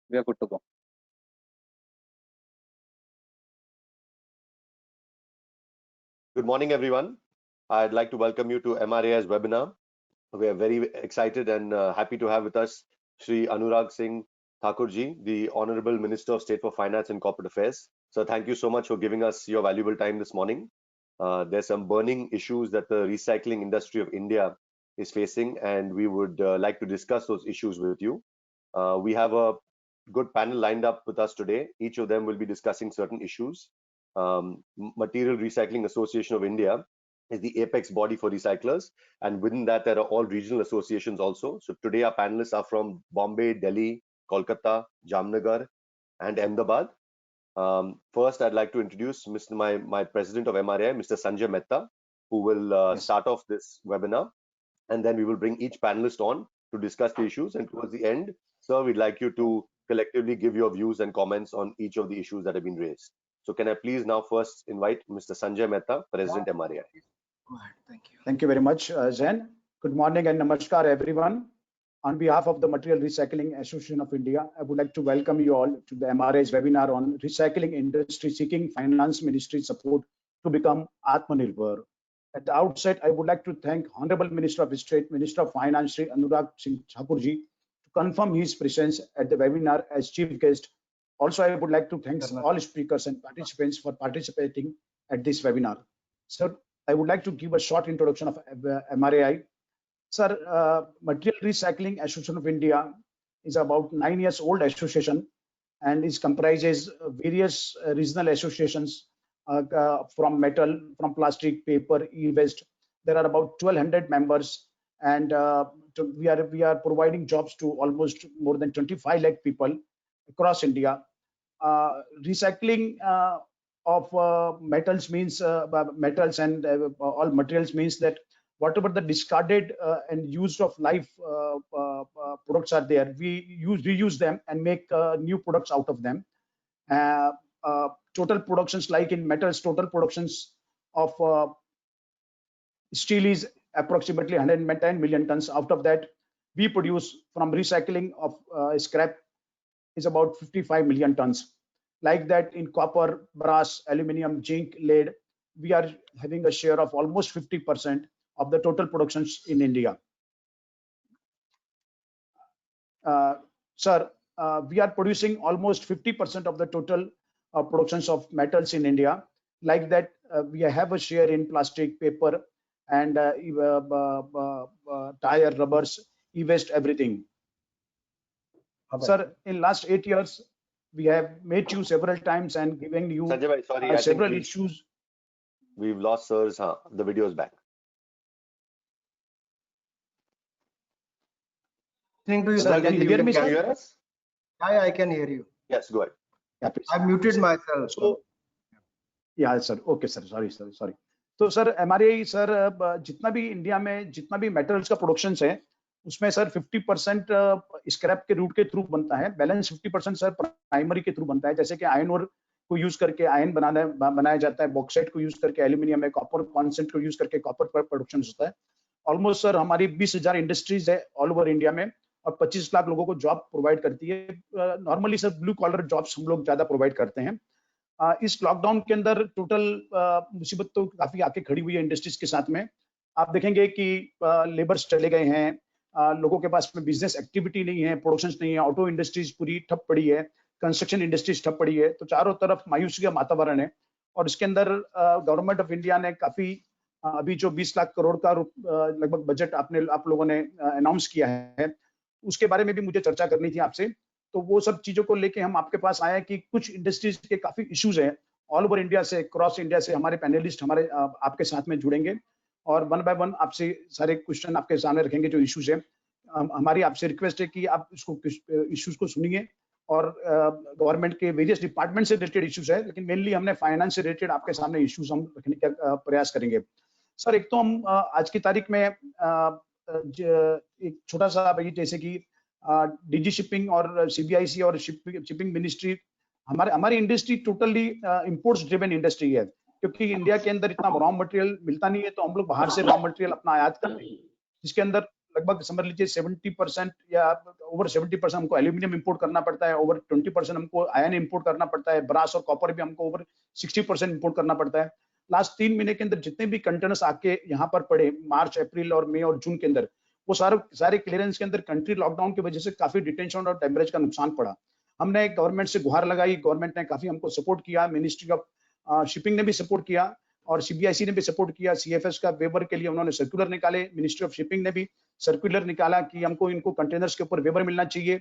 We are good to go. Good morning, everyone. I'd like to welcome you to MRAI's webinar. We are very excited and happy to have with us Shri Anurag Singh Thakurji, the Honorable Minister of State for Finance and Corporate Affairs. So thank you so much for giving us your valuable time this morning. There's some burning issues that the recycling industry of India is facing, and we would like to discuss those issues with you. We have a good panel lined up with us today. Each of them will be discussing certain issues. Material Recycling Association of India is the apex body for recyclers, and within that there are all regional associations also. So today our panelists are from Bombay, Delhi, Kolkata, Jamnagar and Ahmedabad. First I'd like to introduce my president of MRAI, Mr. Sanjay Mehta, who will start off this webinar, and then we will bring each panelist on to discuss the issues, and towards the end, sir, we'd like you to collectively give your views and comments on each of the issues that have been raised. So can I please now first invite Mr. Sanjay Mehta, President MRAI. Thank you. Thank you very much, Zain. Good morning and namaskar, everyone. On behalf of the Material Recycling Association of India, I would like to welcome you all to the MRAI's webinar on recycling industry seeking finance ministry support to become Atmanirbhar. At the outset, I would like to thank Honorable Minister of State, Minister of Finance, Shri Anurag Singh Thakurji, to confirm his presence at the webinar as chief guest. Also, I would like to thank all speakers and participants for participating at this webinar. Sir, I would like to give a short introduction of MRAI. Sir, Material Recycling Association of India is about 9 years old association, and it comprises various regional associations from metal, from plastic, paper, e-waste. There are about 1,200 members, and we are providing jobs to almost more than 25 lakh people across India. Recycling of metals means metals and all materials means that whatever the discarded and used of life products are there, we reuse them and make new products out of them. Total productions, like in metals, total productions of steel is approximately 110 million tons. Out of that, we produce from recycling of scrap is about 55 million tons. Like that, in copper, brass, aluminium, zinc, lead, we are having a share of almost 50% of the total productions in India. Sir, we are producing almost 50% of the total productions of metals in India. Like that, we have a share in plastic, paper, and tire, rubbers, e-waste, everything. Sir, in last 8 years, we have met you several times and given you Sanjay, sorry, several issues. We've lost sir's, the video is back. Thank you, sir. Can you hear me, sir? Hear us? Yeah, I can hear you. Yes, go ahead. Yeah, I muted myself. So, yeah, sir. Okay, sir. Sorry. तो sir MRAI sir जितना भी India में जितना भी metals का production है उसमें sir 50% scrap के रूट के थ्रू बनता है, बैलेंस 50% सर प्राइमरी के थ्रू बनता है, जैसे कि आयरन ओर को यूज करके आयरन बनाया जाता है, बॉक्साइट को यूज करके एल्यूमिनियम है, कॉपर कॉन्सेंट को यूज करके कॉपर प्रोडक्शन होता है। ऑलमोस्ट सर हमारी 20,000 इंडस्ट्रीज है ऑल ओवर इंडिया में और 25 लाख लोगों को जॉब प्रोवाइड करती है। Normally sir blue collar jobs हम लोग ज्यादा प्रोवाइड करते हैं। इस लॉकडाउन के अंदर टोटल मुसीबत तो काफी आके खड़ी हुई है इंडस्ट्रीज के साथ में। आप देखेंगे कि लेबर्स चले गए हैं, लोगों के पास में बिजनेस एक्टिविटी नहीं है, प्रोडक्शन नहीं है, ऑटो इंडस्ट्रीज पूरी ठप पड़ी है, कंस्ट्रक्शन इंडस्ट्रीज ठप पड़ी है, तो चारों तरफ मायूसी का वातावरण है। और इसके अंदर गवर्नमेंट ऑफ इंडिया ने काफी अभी जो 20 लाख करोड़ का लगभग बजट आप लोगों ने अनाउंस किया है, उसके बारे में भी मुझे चर्चा करनी थी आपसे। तो वो सब चीजों को लेके हम आपके पास आए कि कुछ इंडस्ट्रीज के काफी इश्यूज हैं ऑल ओवर इंडिया से, क्रॉस इंडिया से हमारे पैनलिस्ट हमारे आपके साथ में जुड़ेंगे और वन बाय वन आपसे सारे क्वेश्चन आपके सामने रखेंगे जो इश्यूज है। हमारी आपसे रिक्वेस्ट है कि आप इसको इश्यूज को सुनिए और गवर्नमेंट के वेरियस डिपार्टमेंट से रिलेटेड इश्यूज है, लेकिन मेनली हमने फाइनेंस से रिलेटेड आपके सामने इश्यूज हम रखने का प्रयास करेंगे। सर, एक तो हम आज की तारीख में एक छोटा सा भाई जैसे कि डीजी शिपिंग और सीबीआईसी और शिपिंग मिनिस्ट्री, हमारी industry totally imports driven industry है, क्योंकि इंडिया के अंदर इतना रॉ मटेरियल मिलता नहीं है, तो हम लोग बाहर से रॉ मटेरियल अपना आयात करते हैं, जिसके अंदर लगभग समझ लीजिए 70% या ओवर 70% हमको एल्यूमिनियम इंपोर्ट करना पड़ता है, ओवर 20% हमको आयरन इंपोर्ट करना पड़ता है, ब्रास और कॉपर भी हमको ओवर 60% इंपोर्ट करना पड़ता है। लास्ट 3 महीने के अंदर जितने भी कंटेनर्स आके यहाँ पर पड़े मार्च, अप्रैल और मई और जून के अंदर, वो सारे क्लियरेंस के अंदर कंट्री लॉकडाउन की वजह से काफी डिटेंशन और डैमेज का नुकसान पड़ा। हमने गवर्नमेंट से गुहार लगाई, गवर्नमेंट ने काफी हमको सपोर्ट किया, मिनिस्ट्री ऑफ शिपिंग ने भी सपोर्ट किया और सीबीआईसी ने भी सपोर्ट किया। सीएफएस का वेवर के लिए उन्होंने सर्कुलर निकाले, मिनिस्ट्री ऑफ शिपिंग ने भी सर्कुलर निकाला कि हमको इनको कंटेनर्स के ऊपर वेवर मिलना चाहिए।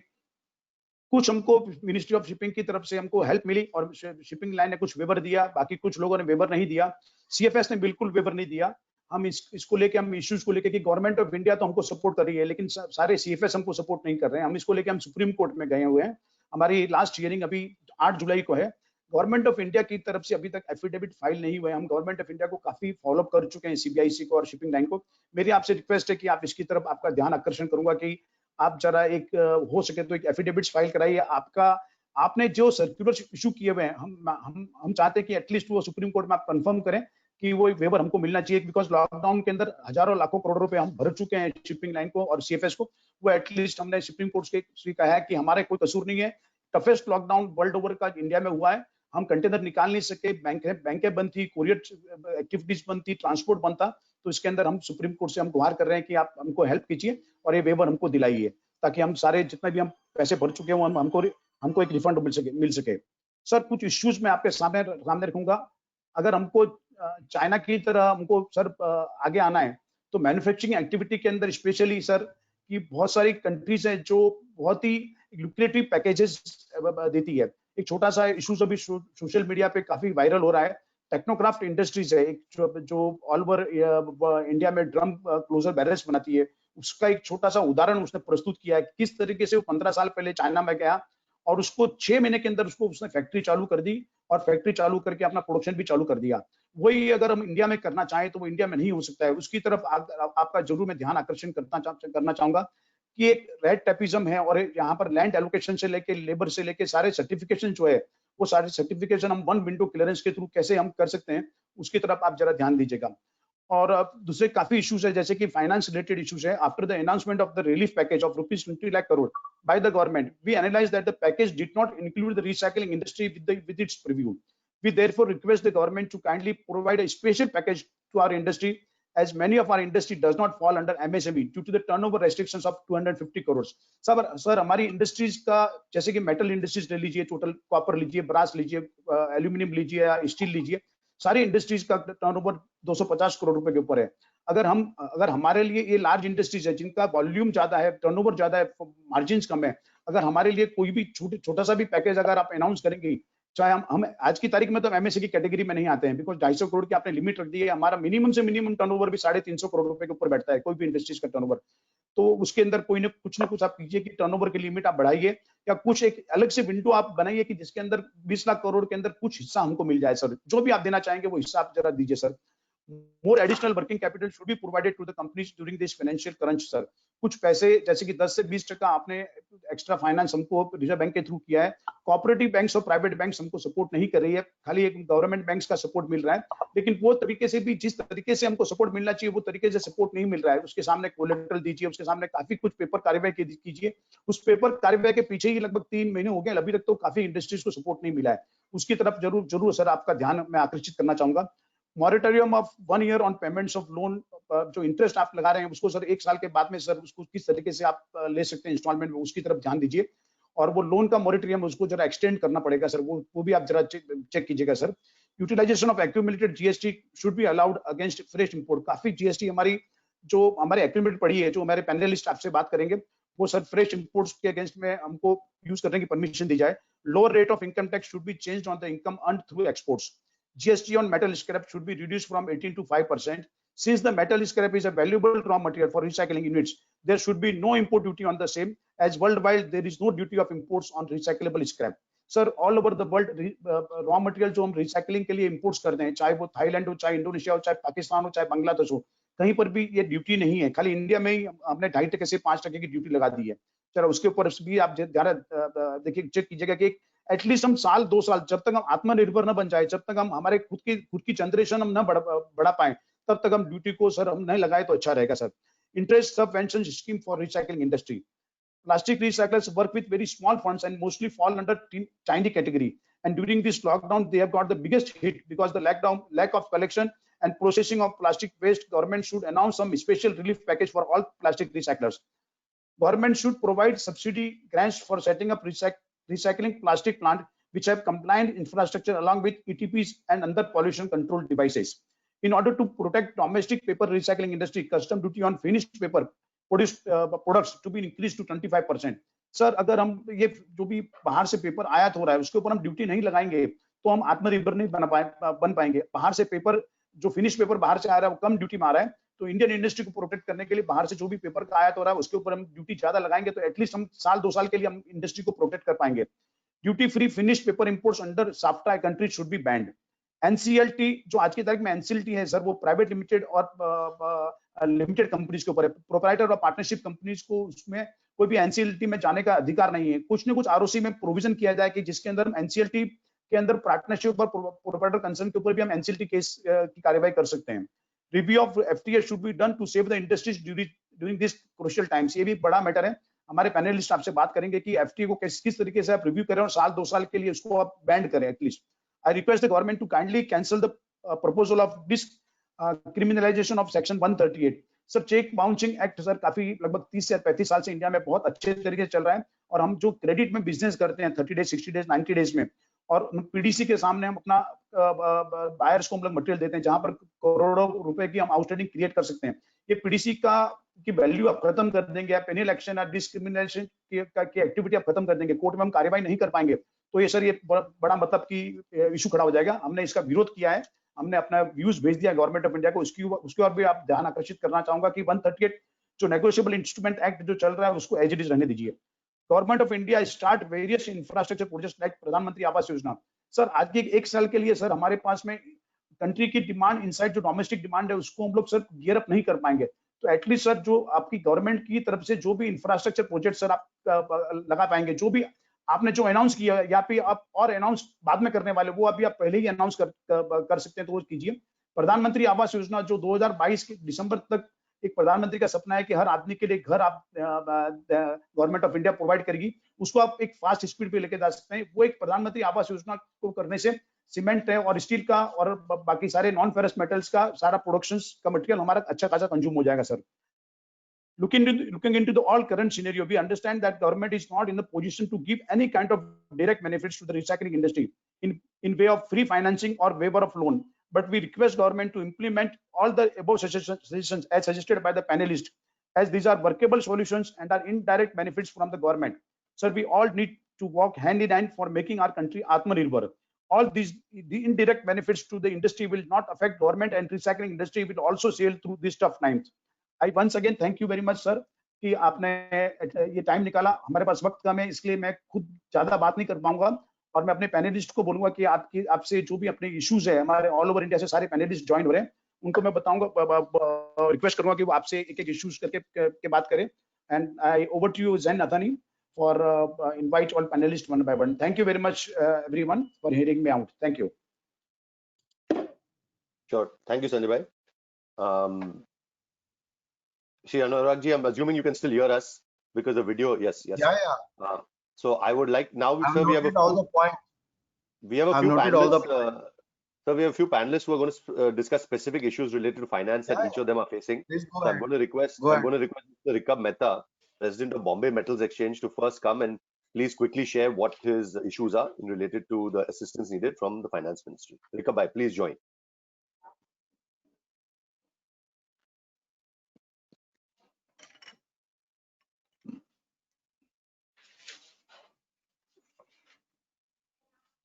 कुछ हमको मिनिस्ट्री ऑफ शिपिंग की तरफ से हमको हेल्प मिली और शिपिंग लाइन ने कुछ वेवर दिया, बाकी कुछ लोगों ने वेवर नहीं दिया। सीएफएस ने बिल्कुल वेवर नहीं दिया। हम इसको लेके हम इश्यूज को लेके कि गवर्नमेंट ऑफ इंडिया तो हमको सपोर्ट कर रही है, लेकिन सारे सीएफएस हमको सपोर्ट नहीं कर रहे हैं। हम इसको लेके हम सुप्रीम कोर्ट में गए हुए हैं। हमारी लास्ट हियरिंग अभी 8 जुलाई को है। गवर्नमेंट ऑफ इंडिया की तरफ से अभी तक एफिडेविट फाइल नहीं हुए। हम गवर्नमेंट ऑफ इंडिया को काफी फॉलोअप कर चुके हैं, सीबीआईसी को और शिपिंग लाइन को। मेरी आपसे रिक्वेस्ट है कि आप इसकी तरफ आपका ध्यान आकर्षण करूंगा कि आप जरा एक हो सके तो एक एफिडेविट फाइल कराइए। आपने जो सर्कुलर इशू किए हुए हैं, हम चाहते हैं कि एटलीस्ट वो सुप्रीम कोर्ट में आप कंफर्म करें कि वो वेवर हमको मिलना चाहिए, बिकॉज लॉकडाउन के अंदर हजारों लाखों करोड़ रुपए हम भर चुके हैं शिपिंग लाइन को और सीएफएस को। वो एटलीस्ट हमने सुप्रीम कोर्ट से कहा है कि हमारे कोई कसूर नहीं है। टफेस्ट लॉकडाउन वर्ल्ड ओवर का इंडिया में हुआ है। हम कंटेनर निकाल नहीं सके, बैंकें बंद थी, कोरियर एक्टिविटीज बंद थी, ट्रांसपोर्ट बंद था। तो इसके अंदर हम सुप्रीम कोर्ट से हम गुहार कर रहे हैं कि आप हमको हेल्प कीजिए और ये वेवर हमको दिलाइए, ताकि हम सारे जितने भी हम पैसे भर चुके हैं हमको एक रिफंड मिल सके। सर कुछ इश्यूज मैं आपके सामने रखूंगा। अगर हमको चाइना की तरह हमको सर आगे आना है तो मैन्युफैक्चरिंग एक्टिविटी के अंदर स्पेशली सर की बहुत सारी कंट्रीज है जो बहुत ही लुक्रेटिव पैकेजेस देती है। एक छोटा सा इशू अभी सोशल मीडिया पे काफी वायरल हो रहा है। टेक्नोक्राफ्ट इंडस्ट्रीज है एक जो ऑल ओवर इंडिया में ड्रम क्लोजर बैरल्स बनाती है। उसका एक छोटा सा उदाहरण उसने प्रस्तुत किया है किस तरीके से वो 15 साल पहले चाइना में गया और उसको 6 महीने के अंदर उसने फैक्ट्री चालू कर दी और फैक्ट्री चालू करके अपना प्रोडक्शन भी चालू कर दिया। वही अगर हम इंडिया में करना चाहें तो वो इंडिया में नहीं हो सकता है। उसकी तरफ आपका जरूर मैं ध्यान आकर्षण करना चाहूंगा कि एक रेड टेपिज्म है और यहाँ पर लैंड एलोकेशन से लेके लेबर से लेके सारे सर्टिफिकेशन जो है वो सारे सर्टिफिकेशन हम वन विंडो क्लियरेंस के थ्रू कैसे हम कर सकते हैं, उसकी तरफ आप जरा ध्यान दीजिएगा। और दूसरे काफी इश्यूज है जैसे कि फाइनेंस रिलेटेड इश्यूज है। After the announcement of the relief package of ₹20 lakh crore by the government, we analyzed that the package did not include the recycling industry with its preview. We therefore request the government to kindly provide a special package to our industry, as many of our industry does not fall under MSME due to the turnover restrictions of 250 crores. Sir हमारी industries का जैसे कि metal industries ले लीजिए, total copper लीजिए, brass लीजिए, aluminium लीजिए या स्टील लीजिए, सारी इंडस्ट्रीज का टर्नओवर 250 करोड़ रुपए के ऊपर है। अगर हमारे लिए ये लार्ज इंडस्ट्रीज है जिनका वॉल्यूम ज्यादा है, टर्नओवर ज्यादा है, मार्जिन कम है, अगर हमारे लिए कोई भी छोटा सा भी पैकेज अगर आप अनाउंस करेंगे, चाहे हम आज की तारीख में तो एमएसए की कैटेगरी में नहीं आते हैं, बिकॉज 250 करोड़ की आपने लिमिट रख दी है। हमारा मिनिमम से मिनिमम टर्नओवर भी 350 करोड़ रुपए के ऊपर बैठता है कोई भी इंडस्ट्रीज का टर्नओवर। तो उसके अंदर कोई ना कुछ आप कीजिए कि टर्नओवर की लिमिट आप बढ़ाइए या कुछ एक अलग से विंडो आप बनाइए कि जिसके अंदर 20 लाख करोड़ के अंदर कुछ हिस्सा हमको मिल जाए। सर जो भी आप देना चाहेंगे वो हिस्सा आप जरा दीजिए sir. More additional working capital should be provided to the companies during this financial crunch, sir. कुछ पैसे जैसे कि 10 से 20% आपने एक्स्ट्रा फाइनेंस हमको रिजर्व बैंक के थ्रू किया है। कोऑपरेटिव बैंक्स और प्राइवेट बैंक्स हमको सपोर्ट नहीं कर रही है, खाली एक गवर्नमेंट बैंक्स का सपोर्ट मिल रहा है। लेकिन वो तरीके से भी जिस तरीके से हमको सपोर्ट मिलना चाहिए वो तरीके से सपोर्ट नहीं मिल रहा है। उसके सामने कोलेटरल दीजिए, उसके सामने काफी कुछ पेपर कार्रवाई कीजिए। उस पेपर कार्रवाई के पीछे ही लगभग 3 महीने हो गए, अभी तक तो काफी इंडस्ट्रीज को सपोर्ट नहीं मिला है। उसकी तरफ जरूर सर आपका ध्यान मैं आकर्षित करना चाहूंगा। Moratorium of 1 year on payments of loan, जो इंटरेस्ट आप लगा रहे हैं उसको सर 1 साल के बाद में सर उसको किस तरीके से आप ले सकते हैं इंस्टॉलमेंट में, उसकी तरफ ध्यान दीजिए। और वो लोन का मॉरेटोरियम उसको जरा एक्सटेंड करना पड़ेगा सर, वो भी आप जरा चेक कीजिएगा sir. Utilization of accumulated GST should be allowed against fresh import. काफी जीएसटी हमारी जो हमारे एक्यूमुलेट पड़ी है, जो हमारे पैनलिस्ट आपसे बात करेंगे, वो सर फ्रेश इंपोर्ट्स के अगेंस्ट में हमको यूज करने की परमिशन दी जाए। Lower rate of income tax should be changed on the income earned through exports. GST on metal scrap should be reduced from 18 to 5%. Since the metal scrap is a valuable raw material for recycling units, there should be no import duty on the same, as worldwide there is no duty of imports on recyclable scrap. Sir all over the world raw material जो हम recycling के लिए imports करते हैं, चाहे वो Thailand हो, चाहे इंडोनेशिया हो, चाहे पाकिस्तान हो, चाहे बांग्लादेश हो, कहीं पर भी ये ड्यूटी नहीं है। खाली इंडिया में ही हमने 2.5% से 5% की ड्यूटी लगा दी है। चलो उसके ऊपर भी आप देखिए, चेक कीजिएगा कि एटलीस्ट हम 2 साल जब तक हम आत्मनिर्भर न बन जाए, जब तक हम हमारे खुद की जनरेशन हम न बढ़ा पाए, तब तक हम ड्यूटी को सर हम नहीं लगाए तो अच्छा रहेगा sir. interest subvention scheme for recycling industry. Plastic recyclers work with very small funds and mostly fall under tiny category. And during this lockdown, they have got the biggest hit because the lack of collection and processing of plastic waste. Government should announce some special relief package for all plastic recyclers. Government should provide subsidy grants for setting up recycling plastic plant which have compliant infrastructure along with ETPs and other pollution control devices. In order to protect domestic paper recycling industry, custom duty on finished paper products to be increased to 25%. Sir अगर हम ये जो भी बाहर से paper आयात हो रहा है उसके ऊपर हम ड्यूटी नहीं लगाएंगे तो हम आत्मनिर्भर नहीं बन पाएंगे. बाहर से पेपर जो फिनिश पेपर बाहर से आ रहा है वो कम ड्यूटी में आ रहा है, तो इंडियन इंडस्ट्री को प्रोटेक्ट करने के लिए बाहर से जो भी पेपर का आयात हो रहा है उसके ऊपर हम ड्यूटी ज्यादा लगाएंगे तो एटलीस्ट हम साल 2 साल के लिए हम इंडस्ट्री को प्रोटेक्ट कर पाएंगे. Duty free finish paper imports under SAFTA country should be band. NCLT जो आज की तारीख में एनसीएलटी है सर, वो प्राइवेट लिमिटेड और लिमिटेड कंपनीज के ऊपर है. प्रोप्राइटर और पार्टनरशिप कंपनीज को उसमें कोई भी एनसीएलटी में जाने का अधिकार नहीं है. कुछ न कुछ आरओसी में प्रोविजन किया जाए कि जिसके अंदर हम एनसीएलटी के अंदर पार्टनरशिप और प्रोप्राइटर कंसर्न के ऊपर भी हम एनसीएलटी केस की कार्यवाही कर सकते हैं. Review of FTA should be done to save the industries during this crucial times. ये भी बड़ा मैटर है. हमारे पैनलिस्ट आपसे बात करेंगे कि एफटीए को किस तरीके से आप रिव्यू करें और साल 2 साल के लिए उसको आप बैंड करें at least. I request the government to kindly cancel the proposal of criminalization of section 138. Sir cheque bouncing act sir काफी लगभग 30 से 35 साल से इंडिया में बहुत अच्छे तरीके से चल रहा है और हम जो क्रेडिट में बिजनेस करते हैं 30 डेज 60 डेज 90 डेज में और पीडीसी के सामने हम अपना बायर्स को हम लोग मटेरियल देते हैं जहां पर करोड़ों रुपए की हम आउटस्टैंडिंग क्रिएट कर सकते हैं. ये पीडीसी की वैल्यू आप खत्म कर देंगे, आप पेनल एक्शन और डिस्क्रिमिनेशन की एक्टिविटी आप खत्म कर देंगे, कोर्ट में हम कार्रवाई नहीं कर पाएंगे तो ये सर ये बड़ा मतलब की इशू खड़ा हो जाएगा. हमने इसका विरोध किया है, हमने अपना व्यूज भेज दिया गवर्नमेंट ऑफ इंडिया को. उसके और भी आप ध्यान आकर्षित करना चाहूंगा कि 138 जो नेगोशिएबल इंस्ट्रूमेंट एक्ट जो चल रहा है उसको एज इट इज रहने दीजिए. Government of India start various infrastructure projects like प्रधानमंत्री आवास योजना. सर आज के 1 साल के लिए सर हमारे पास में कंट्री की डिमांड इनसाइड जो डोमेस्टिक डिमांड है उसको हम लोग सर गियर अप नहीं कर पाएंगे. तो एटलीस्ट सर जो आपकी गवर्नमेंट की तरफ से जो भी इंफ्रास्ट्रक्चर प्रोजेक्ट सर आप लगा पाएंगे, जो भी आपने जो अनाउंस किया या फिर आप और अनाउंस बाद में करने वाले वो अभी आप पहले ही अनाउंस कर सकते हैं तो वो कीजिए. प्रधानमंत्री आवास योजना जो 2022 के दिसंबर तक एक प्रधानमंत्री का सपना है कि हर आदमी के लिए घर आप गवर्नमेंट ऑफ इंडिया प्रोवाइड करेगी, उसको आप एक फास्ट स्पीड पे लेके जा सकते हैं. वो एक प्रधानमंत्री आवास योजना को करने से सीमेंट है और स्टील का और बाकी सारे नॉन फेरस मेटल्स का सारा प्रोडक्शन का मटेरियल हमारा अच्छा खासा कंज्यूम हो जाएगा sir. Looking into the all current scenario, we understand that government is not in the position to give any kind of direct benefits to the recycling industry in way of free financing or waiver of loan. But we request government to implement all the above suggestions as suggested by the panelists, as these are workable solutions and are indirect benefits from the government. Sir, we all need to walk hand in hand for making our country Atmanirbhar. All these the indirect benefits to the industry will not affect government, and recycling industry will also sail through these tough times. I once again thank you very much sir कि आपने ये time निकाला. हमारे पास वक्त कम है इसलिए मैं खुद ज्यादा बात नहीं कर पाऊंगा और मैं अपने पैनलिस्ट को बोलूंगा कि आपसे जो भी अपने इश्यूज है, हमारे ऑल ओवर इंडिया से सारे पैनलिस्ट ज्वाइन हो रहे हैं, उनको मैं बताऊंगा, रिक्वेस्ट करूंगा कि वो आपसे एक एक इश्यूज करके बात करें. And I over to you Jain Athani for invite all panelists one by one. Thank you very much everyone for hearing me out. Thank you. Sure. Thank you, Sanjay bhai. Shri Anurag ji, I'm assuming you can still hear us because the video. Yes. Yeah. So I would like now, sir, we have all the points. We have a I've few noted all the panelists. Sir, we have a few panelists who are going to discuss specific issues related to finance that each of them are facing. Please go So ahead. I'm going to request Mr. Rikab Mehta, President of Bombay Metals Exchange, to first come and please quickly share what his issues are related to the assistance needed from the Finance Ministry. Rikab bhai, please join.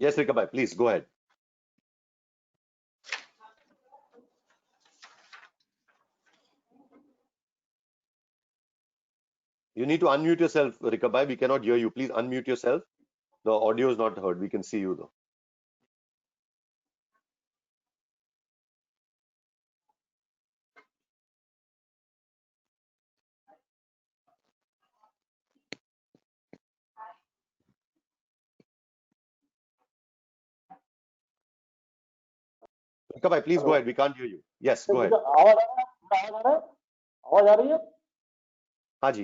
Yes, Rikab bhai, please go ahead. You need to unmute yourself, Rikab bhai. We cannot hear you. Please unmute yourself. The audio is not heard. We can see you though. Rikab bhai, please go ahead. We can't hear you. Yes, go ahead. आवाज आ रही है? हाँ जी।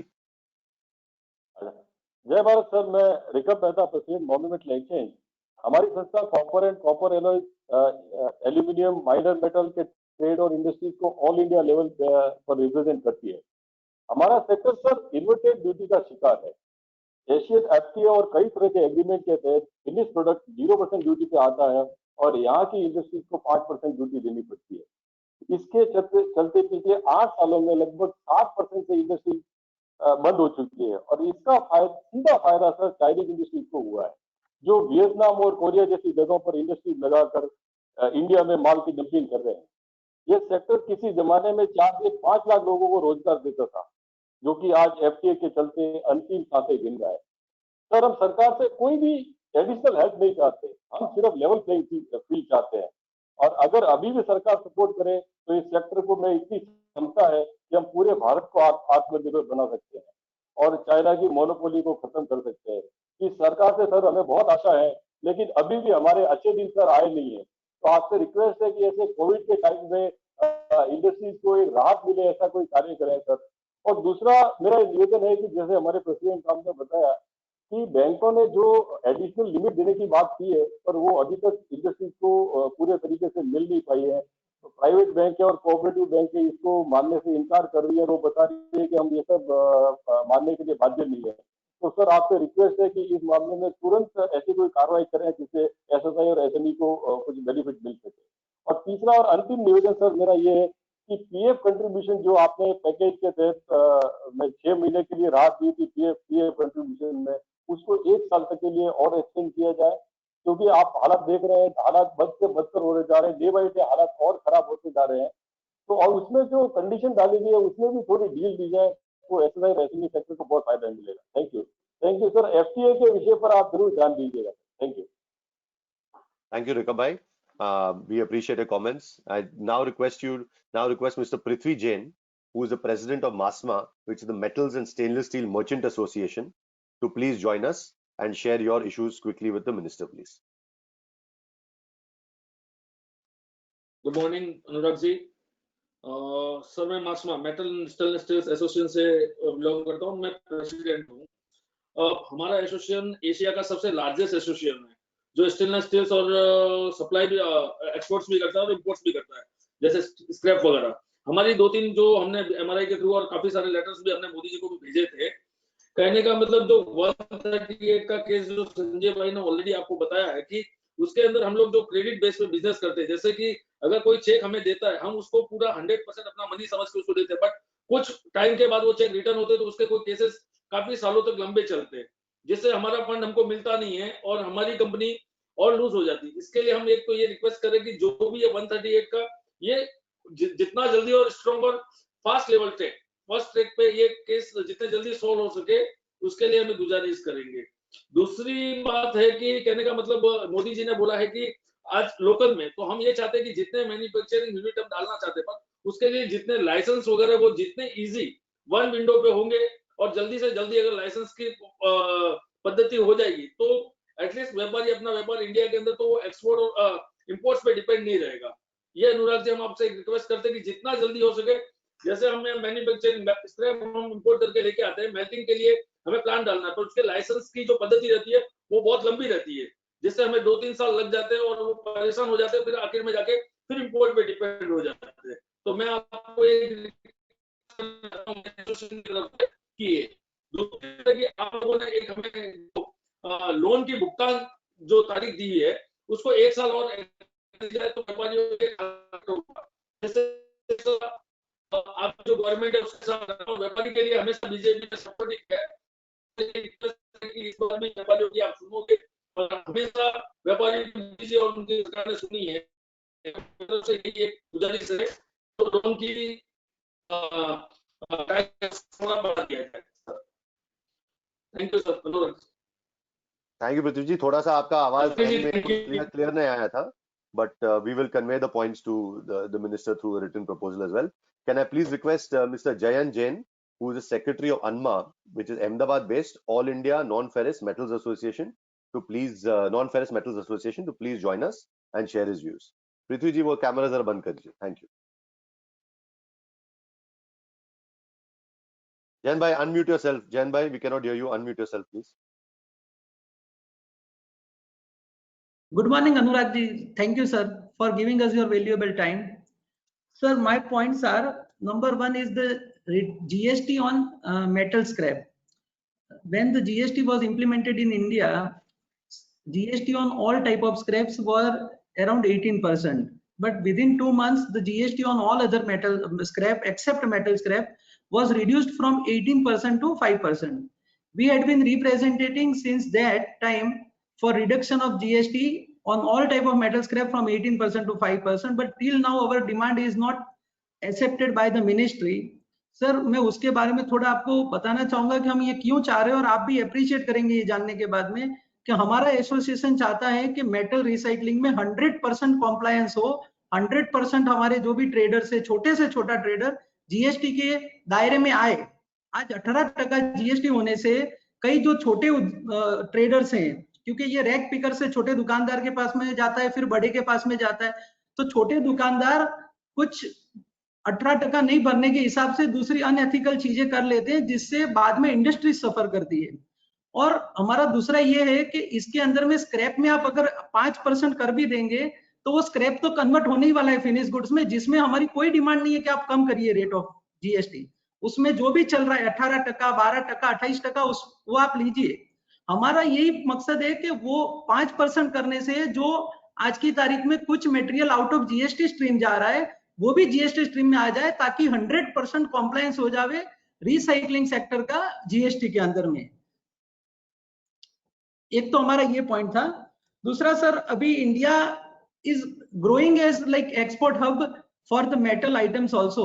जय Bharat sir, मैं रिकब Mehta, president monumental exchange. हमारी संस्था copper and copper alloy, aluminium, minor metal के trade और इंडस्ट्रीज को ऑल इंडिया लेवल पर रिप्रेजेंट करती है। हमारा सेक्टर सर इन्वर्टेड ड्यूटी का शिकार है। एशियन एफटीए और कई तरह के एग्रीमेंट के तहत फिनिश प्रोडक्ट 0% ड्यूटी पे आता है और यहाँ की इंडस्ट्रीज को 5% ड्यूटी देनी पड़ती है। इसके चलते पिछले 8 सालों में लगभग 60% से इंडस्ट्री बंद हो चुकी है और इसका सीधा फायदा सर चाइनीज इंडस्ट्रीज को हुआ है, जो वियतनाम और कोरिया जैसी जगहों पर इंडस्ट्री लगाकर इंडिया में माल की डंपिंग कर रहे हैं। ये सेक्टर किसी जमाने में 4 से 5 लाख लोगों को रोजगार देता था, जो कि आज एफटीए के चलते अंतिम सांसें गिन रहा है। सर, हम सरकार से कोई भी एडिशनल हेल्प नहीं चाहते, हम सिर्फ लेवल प्लेइंग फील्ड चाहते हैं। और अगर अभी भी सरकार सपोर्ट करे तो इस सेक्टर को में इतनी क्षमता है कि हम पूरे भारत को आत्मनिर्भर बना सकते हैं और चाइना की मोनोपोली को खत्म कर सकते हैं। इस सरकार से सर हमें बहुत आशा है, लेकिन अभी भी हमारे अच्छे दिन सर आए नहीं है। तो आपसे रिक्वेस्ट है कि ऐसे कोविड के टाइम में इंडस्ट्रीज को एक राहत मिले, ऐसा कोई कार्य करें सर। और दूसरा मेरा निवेदन है कि जैसे हमारे प्रेसिडेंट साहब ने बताया कि बैंकों ने जो एडिशनल लिमिट देने की बात की है, पर वो अभी तक इंडस्ट्रीज को पूरे तरीके से मिल नहीं पाई है। तो प्राइवेट बैंक है और कोऑपरेटिव बैंक है, इसको मानने से इनकार कर रही है और वो बता रही है कि हम ये सब मानने के लिए बाध्य नहीं है। तो सर आपसे रिक्वेस्ट है कि इस मामले में तुरंत ऐसी कोई कार्रवाई करें जिससे एसएसआई और एसएमई को कुछ बेनिफिट मिल सके। और तीसरा और अंतिम निवेदन सर मेरा ये है कि पीएफ कंट्रीब्यूशन जो आपने पैकेज के तहत में 6 महीने के लिए राहत दी थी पीएफ कंट्रीब्यूशन में, उसको 1 साल तक के लिए और एक्सटेंड किया जाए, क्योंकि आप हालात देख रहे हैं, हालात बद से बदतर होने जा रहे हैं, डे बाई डे हालात और खराब होते जा रहे हैं। तो और उसमें जो कंडीशन डाली गई है उसमें भी थोड़ी ढील दी जाए तो एसएसआई रेसिडेंट सेक्टर को बहुत फायदा मिलेगा। Thank you sir. एफटीए के विषय पर आप जरूर ध्यान दीजिएगा। Thank you. Thank you, Rikabhai. We appreciate your comments. I now request Mr. Prithvi Jain, who is the president of MASMA, which is the Metals and Stainless Steel Merchant Association, to please join us and share your issues quickly with the minister, please. Good morning Anurag ji. Sir मैं मास्मा metal stainless steels association से belong करता हूँ, मैं president हूँ। हमारा association Asia का सबसे लार्जेस्ट एसोसिएशन है जो स्टेनलेस स्टील्स और सप्लाई भी एक्सपोर्ट्स भी करता है और इंपोर्ट्स भी करता है, जैसे स्क्रैप वगैरह। हमारी 2-3 जो हमने एमआरआई के थ्रू और काफी सारे लेटर्स भी हमने मोदी जी को भी भेजे थे। कहने का मतलब जो 138 का केस जो संजय भाई ने ऑलरेडी आपको बताया है कि उसके अंदर हम लोग जो क्रेडिट बेस पे बिजनेस करते हैं, जैसे कि अगर कोई चेक हमें देता है हम उसको पूरा 100% अपना मनी समझ के उसको देते हैं, बट कुछ टाइम के बाद वो चेक रिटर्न होते हैं तो उसके कोई केसेस काफी सालों तक लंबे चलते हैं, जिससे हमारा फंड हमको मिलता नहीं है और हमारी कंपनी और लूज हो जाती है। इसके लिए हम एक तो ये रिक्वेस्ट करें कि जो भी ये 138 का ये जितना जल्दी और स्ट्रॉन्ग और fast level take first track पे ये केस जितने जल्दी सोल्व हो सके उसके लिए हमें गुजारिश करेंगे। दूसरी बात है कि कहने का मतलब मोदी जी ने बोला है कि आज लोकल में, तो हम ये चाहते हैं कि जितने मैन्युफैक्चरिंग यूनिट हम डालना चाहते हैं पर उसके लिए जितने लाइसेंस वगैरह वो जितने इजी वन विंडो पे होंगे और जल्दी से जल्दी अगर लाइसेंस की पद्धति हो जाएगी तो एटलीस्ट व्यापारी अपना व्यापार इंडिया के अंदर तो वो एक्सपोर्ट और इंपोर्ट्स पे डिपेंड नहीं रहेगा। ये अनुराग जी हम आपसे रिक्वेस्ट करते हैं कि जितना जल्दी हो सके, जैसे हमें मैन्युफैक्चरिंग स्क्रैप हम इंपोर्ट करके लेके आते हैं, मेल्टिंग के लिए हमें प्लान डालना है पर उसके लाइसेंस की जो पद्धति रहती है वो बहुत लंबी रहती है, जिससे हमें 2-3 साल लग जाते हैं और वो परेशान हो जाते हैं, फिर आखिर में जाके फिर इंपोर्ट पे डिपेंड हो जाते हैं। तो मैं आपको एक कि आप लोगों ने एक हमें लोन की भुगतान जो तारीख दी है उसको 1 साल और तो व्यापारियों के जैसे आप जो गवर्नमेंट है उसके साथ व्यापारी के लिए हमेशा बीजेपी ने सपोर्ट है कि इस बार में व्यापारियों की आप सुनोगे और हमेशा व्यापारी दीजिए और उनकी सरकार ने सुनी है, से एक गुजारिश है तो लोन की थोड़ा बढ़ा दिया जाए। Thank you sir. Thank you Prithvi ji. थोड़ा सा आपका आवाज क्लियर नहीं आया था, but we will convey the points to the minister through a written proposal as well. Can I please request Mr. Jayan Jain, who is the secretary of ANMA, which is Ahmedabad-based All India Non-Ferrous Metals Association, to please join us and share his views. पृथ्वी जी वो camera जरा बंद कर दीजिए। Thank you. Jain bhai, unmute yourself. Jain bhai, we cannot hear you. Unmute yourself, please. Good morning, Anurag ji. Thank you, sir, for giving us your valuable time. Sir, my points are, number one is the GST on metal scrap. When the GST was implemented in India, GST on all type of scraps were around 18%. But within 2 months, the GST on all other metal scrap except metal scrap was reduced from 18% to 5%. We had been representing since that time for reduction of GST on all type of metal scrap from 18% to 5%, but till now our demand is not accepted by the ministry. Sir मैं उसके बारे में थोड़ा आपको बताना चाहूंगा कि हम ये क्यों चाह रहे हैं, और आप भी अप्रिशिएट करेंगे ये जानने के बाद में कि हमारा एसोसिएशन चाहता है कि मेटल रिसाइकलिंग में 100% कॉम्प्लायंस हो, 100% हमारे जो भी ट्रेडर्स है, छोटे से छोटा ट्रेडर जीएसटी के दायरे में आए। आज 18% जीएसटी होने से कई जो छोटे ट्रेडर्स हैं, क्योंकि ये रैक पिकर से छोटे दुकानदार के पास में जाता है, फिर बड़े के पास में जाता है, तो छोटे दुकानदार कुछ 18% नहीं भरने के हिसाब से दूसरी अनएथिकल चीजें कर लेते हैं, जिससे बाद में इंडस्ट्री सफर करती है। और हमारा दूसरा ये है कि इसके अंदर में स्क्रैप में आप अगर 5% कर भी देंगे तो वो स्क्रैप तो कन्वर्ट होने ही वाला है फिनिश गुड्स में, जिसमें हमारी कोई डिमांड नहीं है कि आप कम करिए रेट ऑफ जीएसटी। उसमें जो भी चल रहा है 18%, 12%, 28%, वो आप लीजिए। हमारा यही मकसद है कि वो 5% करने से जो आज की तारीख में कुछ material out of GST stream जा रहा है वो भी जीएसटी स्ट्रीम में आ जाए, ताकि 100% कॉम्प्लायंस हो जावे रिसाइकलिंग सेक्टर का जीएसटी के अंदर में। एक तो हमारा ये पॉइंट था। दूसरा सर, अभी India is growing as like export hub for the metal items also.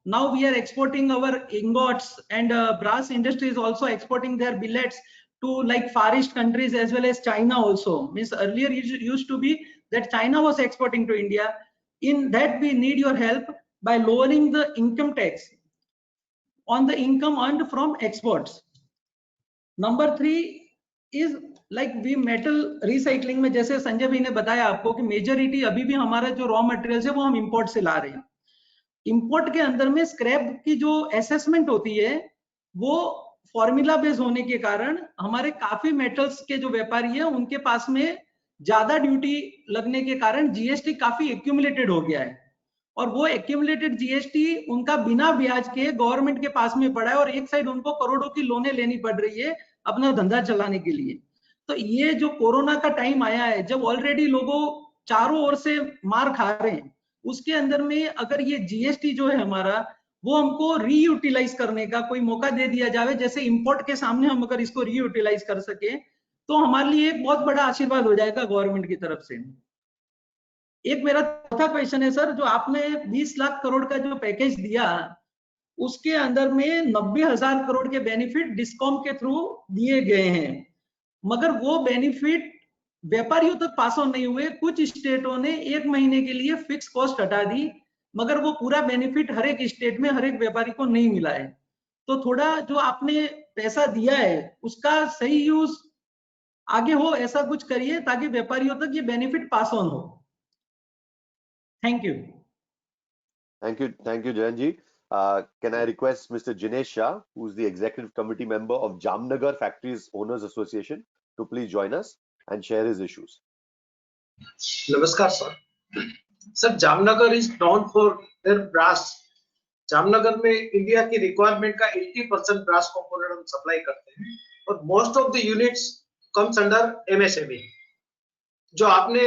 Now we are exporting our ingots and brass industry is also exporting their billets to like Far East countries as well as China also. Means earlier it used to be that China was exporting to India. In that we need your help by lowering the income tax on the income earned from exports. Number 3 is like we metal recycling में, जैसे संजय भाई ने बताया आपको कि majority अभी भी हमारा जो रॉ मटेरियल्स है वो हम इंपोर्ट से ला रहे हैं। इंपोर्ट के अंदर में स्क्रैप की जो असेसमेंट होती है वो फॉर्मूला बेस्ड होने के कारण हमारे काफी मेटल्स के जो व्यापारी है उनके पास में ज्यादा ड्यूटी लगने के कारण जीएसटी काफी एक्यूमुलेटेड हो गया है, और वो एक्यूमुलेटेड जीएसटी उनका बिना ब्याज के गवर्नमेंट के पास में पड़ा है, और एक साइड उनको करोड़ों की लोनें लेनी पड़ रही है अपना धंधा चलाने के लिए। तो ये जो कोरोना का टाइम आया है, जब ऑलरेडी लोगों चारों ओर से मार खा रहे हैं, उसके अंदर में अगर ये जीएसटी जो है हमारा वो हमको रीयूटिलाइज करने का कोई मौका दे दिया जाए, जैसे इंपोर्ट के सामने हम अगर इसको रीयूटिलाइज कर सके तो हमारे लिए एक बहुत बड़ा आशीर्वाद हो जाएगा गवर्नमेंट की तरफ से। एक मेरा चौथा क्वेश्चन है सर, जो आपने 20 लाख करोड़ का जो पैकेज दिया उसके अंदर में 90,000 करोड़ के बेनिफिट डिस्कॉम के थ्रू दिए गए हैं, मगर वो बेनिफिट व्यापारियों तक पास ऑन नहीं हुए। कुछ स्टेटों ने 1 महीने के लिए फिक्स कॉस्ट हटा दी, मगर वो पूरा बेनिफिट हर एक स्टेट में हर एक व्यापारी को नहीं मिला है। तो थोड़ा जो आपने पैसा दिया है उसका सही यूज आगे हो, ऐसा कुछ करिए ताकि व्यापारियों तक ये बेनिफिट पास ऑन हो। Thank you. Thank you, Jayan ji. Can I request Mr. Jinesh Shah, who's the executive committee member of Jamnagar Factories Owners Association, to please join us and share his issues. Namaskar, sir. Sir, Jamnagar is known for their brass. Jamnagar में India की requirement का 80% brass component हम supply करते हैं, और most of the units comes under MSME. जो आपने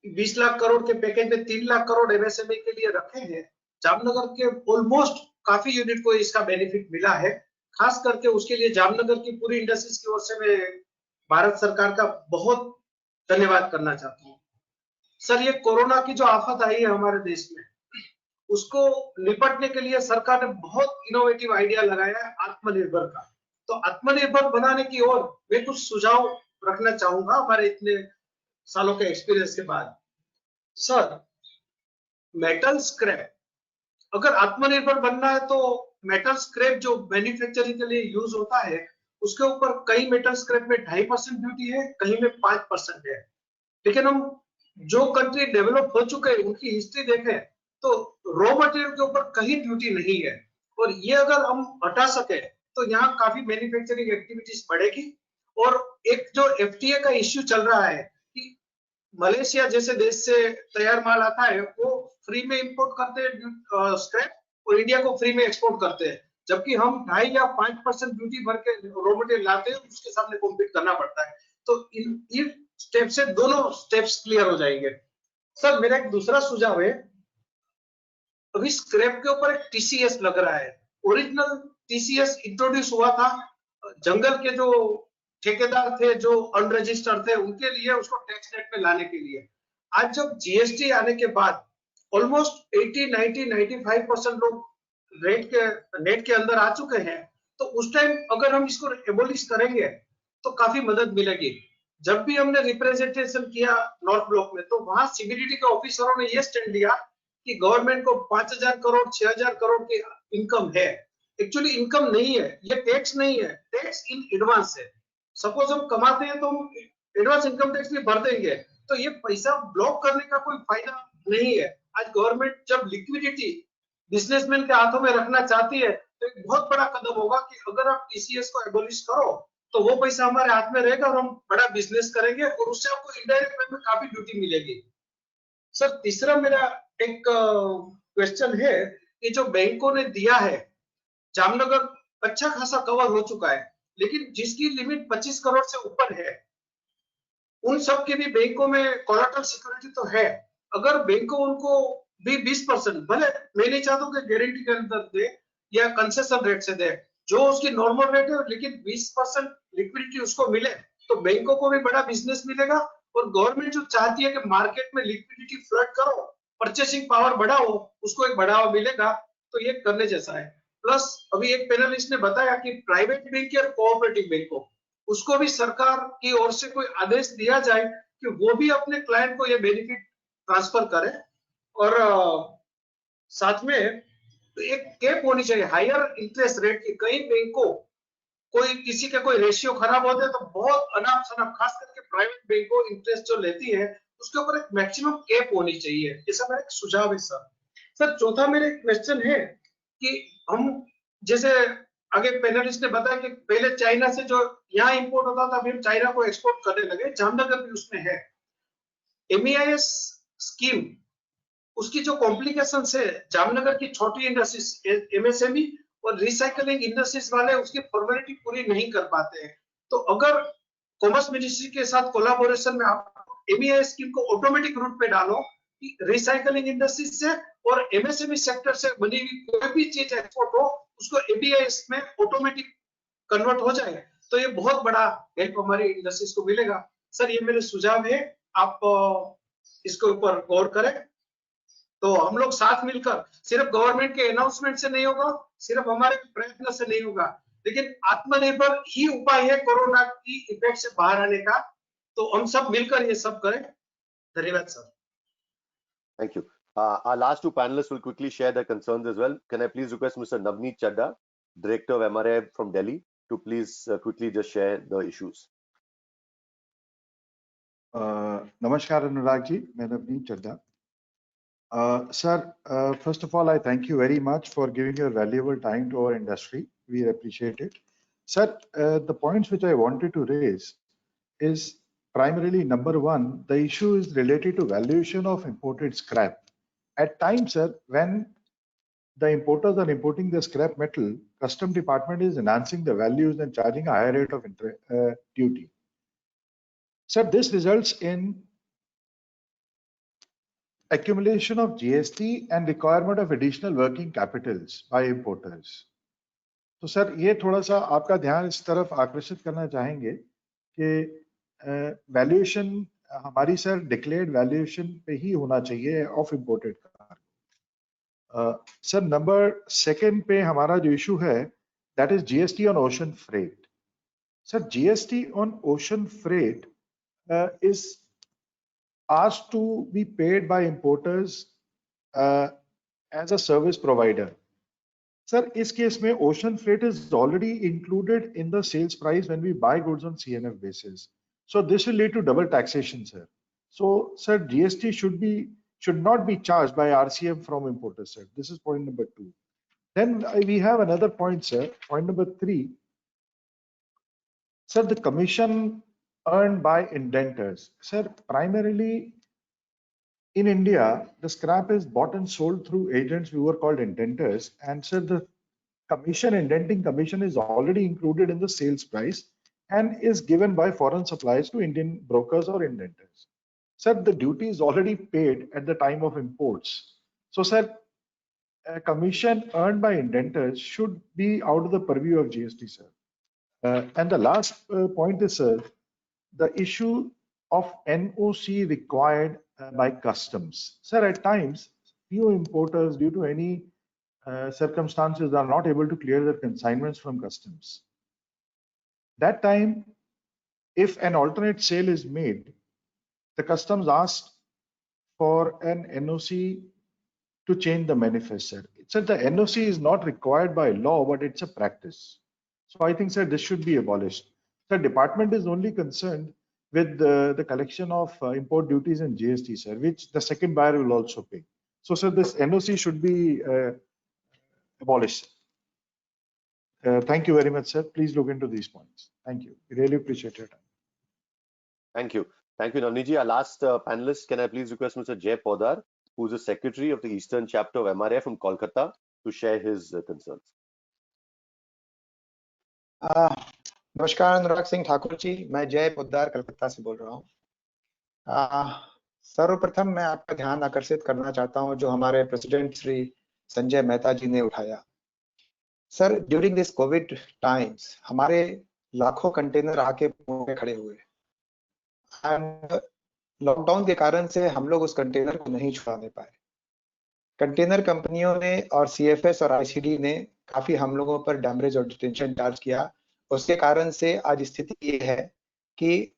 20 लाख करोड़ के पैकेज में 3 लाख करोड़ एमएसएमई के लिए रखे हैं, जामनगर के ऑलमोस्ट काफी यूनिट को इसका बेनिफिट मिला है। खास करके उसके लिए जामनगर की पूरी इंडस्ट्रीज की ओर से मैं भारत सरकार का बहुत धन्यवाद करना चाहता हूँ। सर, ये कोरोना की जो आफत आई है हमारे देश में, उसको निपटने के लिए सरकार ने बहुत इनोवेटिव आइडिया लगाया है आत्मनिर्भर का। तो आत्मनिर्भर बनाने की ओर मैं कुछ सुझाव रखना चाहूंगा हमारे इतने सालों के एक्सपीरियंस के बाद। सर, मेटल स्क्रैप, अगर आत्मनिर्भर बनना है तो मेटल स्क्रैप जो मैन्युफैक्चरिंग के लिए यूज होता है उसके ऊपर कई मेटल स्क्रैप में 2.5% ड्यूटी है, कहीं में 5% है। लेकिन हम जो कंट्री डेवलप हो चुके हैं उनकी हिस्ट्री देखें तो रॉ मटेरियल के ऊपर कहीं ड्यूटी नहीं है, और ये अगर हम हटा सके तो यहाँ काफी मैन्युफैक्चरिंग एक्टिविटीज बढ़ेगी। और एक जो एफटीए का इश्यू चल रहा है कि मलेशिया जैसे देश से तैयार माल आता है वो फ्री में इंपोर्ट करते हैं स्क्रैप, और इंडिया को फ्री में एक्सपोर्ट करते हैं, जबकि हम 2.5 या 5% ड्यूटी भर के रॉ मटेरियल लाते हैं, उसके सामने कॉम्पीट करना पड़ता है। तो इन स्टेप से दोनों स्टेप्स क्लियर हो जाएंगे। सर मेरा एक दूसरा सुझाव है, अभी स्क्रैप के ऊपर एक टीसीएस लग रहा है। ओरिजिनल टीसीएस इंट्रोड्यूस हुआ था जंगल के जो ठेकेदार थे, जो अनरजिस्टर्ड थे, उनके लिए, उसको टैक्स नेट में लाने के लिए। आज जब जीएसटी आने के बाद ऑलमोस्ट 80, 90, 95% लोग नेट के अंदर आ चुके हैं, तो उस टाइम अगर हम इसको एबोलिश करेंगे तो काफी मदद मिलेगी। जब भी हमने रिप्रेजेंटेशन किया नॉर्थ ब्लॉक में, तो वहां सीबीडीटी के ऑफिसरों ने ये स्टैंड लिया कि गवर्नमेंट को 5,000 करोड़ 6,000 करोड़ की इनकम है। एक्चुअली इनकम नहीं है, ये टैक्स नहीं है, टैक्स इन एडवांस है। सपोज हम कमाते हैं तो हम एडवांस इनकम टैक्स भी भर देंगे, तो ये पैसा ब्लॉक करने का कोई फायदा नहीं है। आज गवर्नमेंट जब लिक्विडिटी बिजनेसमैन के हाथों में रखना चाहती है, तो एक बहुत बड़ा कदम होगा कि अगर आप टीसीएस को एबोलिश करो तो वो पैसा हमारे हाथ में रहेगा और हम बड़ा बिजनेस करेंगे, और उससे आपको इनडायरेक्ट वे में काफी ड्यूटी मिलेगी। सर तीसरा मेरा एक क्वेश्चन है कि जो बैंकों ने दिया है, जामनगर अच्छा खासा कवर हो चुका है, लेकिन जिसकी लिमिट 25 करोड़ से ऊपर है, उन सब के भी बैंकों में कोलैटरल सिक्योरिटी तो है। अगर बैंकों उनको भी 20%, भले मैं नहीं चाहता कि गारंटी के अंदर दे या कंसेशन रेट से दे, जो उसकी नॉर्मल रेट है, लेकिन 20% लिक्विडिटी उसको मिले, तो बैंकों को भी बड़ा बिजनेस मिलेगा। और गवर्नमेंट जो चाहती है कि मार्केट में लिक्विडिटी फ्लड करो, परचेसिंग पावर बढ़ाओ, उसको एक बढ़ावा मिलेगा, तो ये करने जैसा है। प्लस अभी एक पैनलिस्ट ने बताया कि प्राइवेट बैंक और कोऑपरेटिव बैंकों, उसको भी सरकार की ओर से कोई आदेश दिया जाए कि वो भी अपने क्लाइंट को ये बेनिफिट ट्रांसफर करे। और साथ में एक कैप होनी चाहिए हायर इंटरेस्ट रेट की। कई बैंकों कोई किसी का कोई रेशियो खराब होता है तो बहुत अनाप शनाप, खास करके प्राइवेट बैंकों इंटरेस्ट जो लेती है उसके ऊपर एक मैक्सिमम कैप होनी चाहिए। ऐसा मेरा एक सुझाव है सर। चौथा मेरा एक क्वेश्चन है कि हम जैसे आगे पैनलिस्ट ने बताया कि पहले चाइना से जो यहाँ इंपोर्ट होता था, अभी हम चाइना को एक्सपोर्ट करने लगे, जामनगर भी उसमें है। MEIS स्कीम, उसकी जो कॉम्प्लिकेशन है, जामनगर की छोटी इंडस्ट्रीज, MSME और रिसाइकलिंग इंडस्ट्रीज वाले उसकी फॉर्मेलिटी पूरी नहीं कर पाते हैं। तो अगर कॉमर्स मिनिस्ट्री के साथ कोलैबोरेशन में आप MEIS स्कीम को ऑटोमेटिक रूट पे डालो कि रिसाइकलिंग इंडस्ट्रीज से और MSME सेक्टर से बनी हुई कोई भी चीज एक्सपोर्ट हो, उसको MEIS में ऑटोमेटिक कन्वर्ट हो जाए, तो ये बहुत बड़ा हेल्प हमारी इंडस्ट्रीज को मिलेगा। सर ये मेरे सुझाव है, आप इसके ऊपर गौर करें। तो हम लोग साथ मिलकर, सिर्फ गवर्नमेंट के अनाउंसमेंट से नहीं होगा, सिर्फ हमारे प्रयत्न से नहीं होगा, लेकिन आत्मनिर्भर ही उपाय है कोरोना की इफेक्ट से बाहर आने का। तो हम सब मिलकर ये सब करें। धन्यवाद sir. Thank you. Our last two panelists will quickly share their concerns as well. Can I please request Mr. Navneet Chadda, Director of MRI from Delhi, to please quickly just share the issues. Namaskar Anurag ji, मैं Navneet Chadda. Sir, first of all, I thank you very much for giving your valuable time to our industry. We appreciate it. Sir, the points which I wanted to raise is primarily number one, the issue is related to valuation of imported scrap. At times, sir, when the importers are importing the scrap metal, Custom Department is enhancing the values and charging a higher rate of duty. Sir, this results in accumulation of GST and requirement of additional working capitals by importers. तो sir ये थोड़ा सा आपका ध्यान इस तरफ आकर्षित करना चाहेंगे कि वैल्यूएशन हमारी सर डिक्लेयर्ड वैल्यूएशन पे ही होना चाहिए of imported car. Sir number second पे हमारा जो इशू है that is GST on ocean freight. Sir GST on ocean freight is asked to be paid by importers as a service provider. Sir, इस case में ocean freight is already included in the sales price when we buy goods on CNF basis. So this will lead to double taxation, sir. So, sir, GST should not be charged by RCM from importers, sir. This is point number two. Then we have another point, sir. Point number 3. Sir, the commission earned by indenters. Sir, primarily in India, the scrap is bought and sold through agents who are called indenters. And sir, the commission, indenting commission is already included in the sales price and is given by foreign suppliers to Indian brokers or indenters. Sir, the duty is already paid at the time of imports. So, sir, a commission earned by indenters should be out of the purview of GST, sir. And the last point is, sir, the issue of NOC required by customs. Sir, at times, few importers, due to any circumstances, are not able to clear their consignments from customs. That time, if an alternate sale is made, the customs asked for an NOC to change the manifest, sir. Sir, the NOC is not required by law, but it's a practice. So I think, sir, this should be abolished. The department is only concerned with the collection of import duties and GST, sir, which the second buyer will also pay. So, sir, this NOC should be abolished. Thank you very much, sir. Please look into these points. Thank you. We really appreciate your time. Thank you. Thank you, Navneet ji. Our last panelist, can I please request Mr. Jay Podar, who is the secretary of the Eastern chapter of MRA from Kolkata, to share his concerns. नमस्कार अनुराग सिंह ठाकुर जी, मैं जय पोद्दार कलकत्ता से बोल रहा हूँ। सर्वप्रथम मैं आपका ध्यान आकर्षित करना चाहता हूँ जो हमारे प्रेसिडेंट श्री संजय मेहता जी ने उठाया। Sir, during this Covid times हमारे लाखों कंटेनर आके मुंह पे खड़े हुए एंड लॉकडाउन के कारण से हम लोग उस कंटेनर को नहीं छुड़ाने पाए। कंटेनर कंपनियों ने और CFS और ICD ने काफी हम लोगों पर डैमेज और डिटेंशन चार्ज किया। उसके कारण से आज स्थिति ये है कि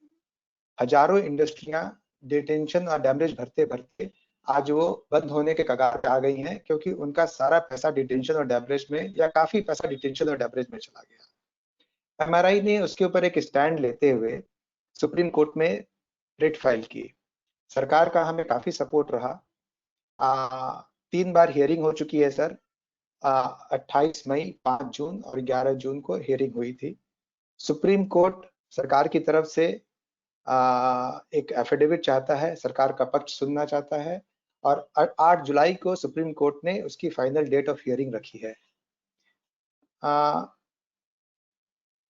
हजारों इंडस्ट्रियां डिटेंशन और डैमेज भरते भरते आज वो बंद होने के कगार पे आ गई हैं, क्योंकि उनका सारा पैसा डिटेंशन और डैमेज में या काफी पैसा डिटेंशन और डैमेज में चला गया। MRI ने उसके ऊपर एक स्टैंड लेते हुए सुप्रीम कोर्ट में रिट फाइल की। सरकार का हमें काफी सपोर्ट रहा। 3 बार हियरिंग हो चुकी है सर। 28 मई, 5 जून और 11 जून को हियरिंग हुई थी। सुप्रीम कोर्ट सरकार की तरफ से एक एफिडेविट चाहता है, सरकार का पक्ष सुनना चाहता है और 8 जुलाई को सुप्रीम कोर्ट ने उसकी फाइनल डेट ऑफ हियरिंग रखी है।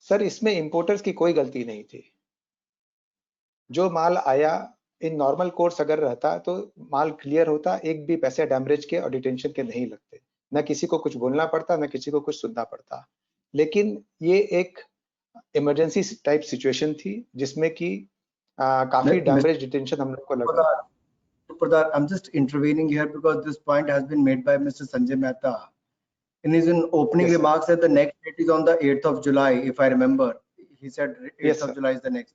सर, इसमें इंपोर्टर्स की कोई गलती नहीं थी। जो माल आया इन नॉर्मल कोर्स अगर रहता तो माल क्लियर होता, एक भी पैसे डैमेज के और डिटेंशन के नहीं लगते, न किसी को कुछ बोलना पड़ता, न किसी को कुछ सुनना पड़ता। लेकिन ये एक इमरजेंसी टाइप सिचुएशन थी जिसमें कि काफी डैमेज डिटेंशन हम लोग को लगा। Pradar, I'm just intervening here because this point has been made by Mr. Sanjay Mehta. In his opening Yes, remarks, that the next date is on the 8th of July, if I remember. He said 8th Yes, of sir. July is the next.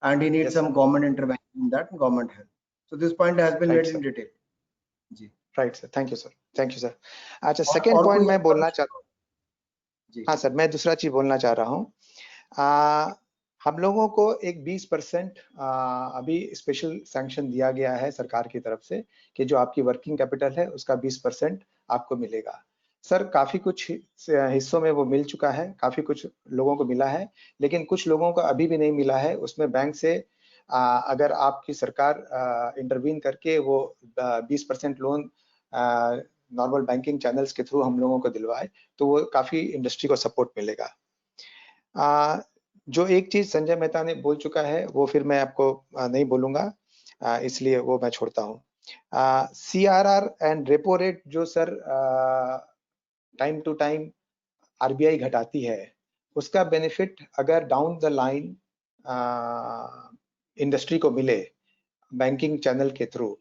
And he needs Yes, some sir. government intervention in that, government help. So this point has been Right, made sir. in detail. जी। Right sir, thank you sir, thank you sir. अच्छा, और second point कोई मैं बोलना जी। चाहता, हाँ sir, मैं दूसरा चीज बोलना चाह रहा हूँ। हम लोगों को एक 20% अभी स्पेशल सैंक्शन दिया गया है सरकार की तरफ से कि जो आपकी वर्किंग कैपिटल है उसका 20% आपको मिलेगा। सर, काफी कुछ हिस्सों में वो मिल चुका है, काफी कुछ लोगों को मिला है, लेकिन कुछ लोगों को अभी भी नहीं मिला है। उसमें बैंक से अगर आपकी सरकार इंटरवीन करके वो 20% लोन नॉर्मल बैंकिंग चैनल्स के थ्रू हम लोगों को दिलवाए तो वो काफी इंडस्ट्री को सपोर्ट मिलेगा। जो एक चीज संजय मेहता ने बोल चुका है वो फिर मैं आपको नहीं बोलूंगा, इसलिए वो मैं छोड़ता हूँ। CRR एंड रेपो रेट जो sir time to time RBI घटाती है, उसका बेनिफिट अगर डाउन द लाइन इंडस्ट्री को मिले बैंकिंग चैनल के थ्रू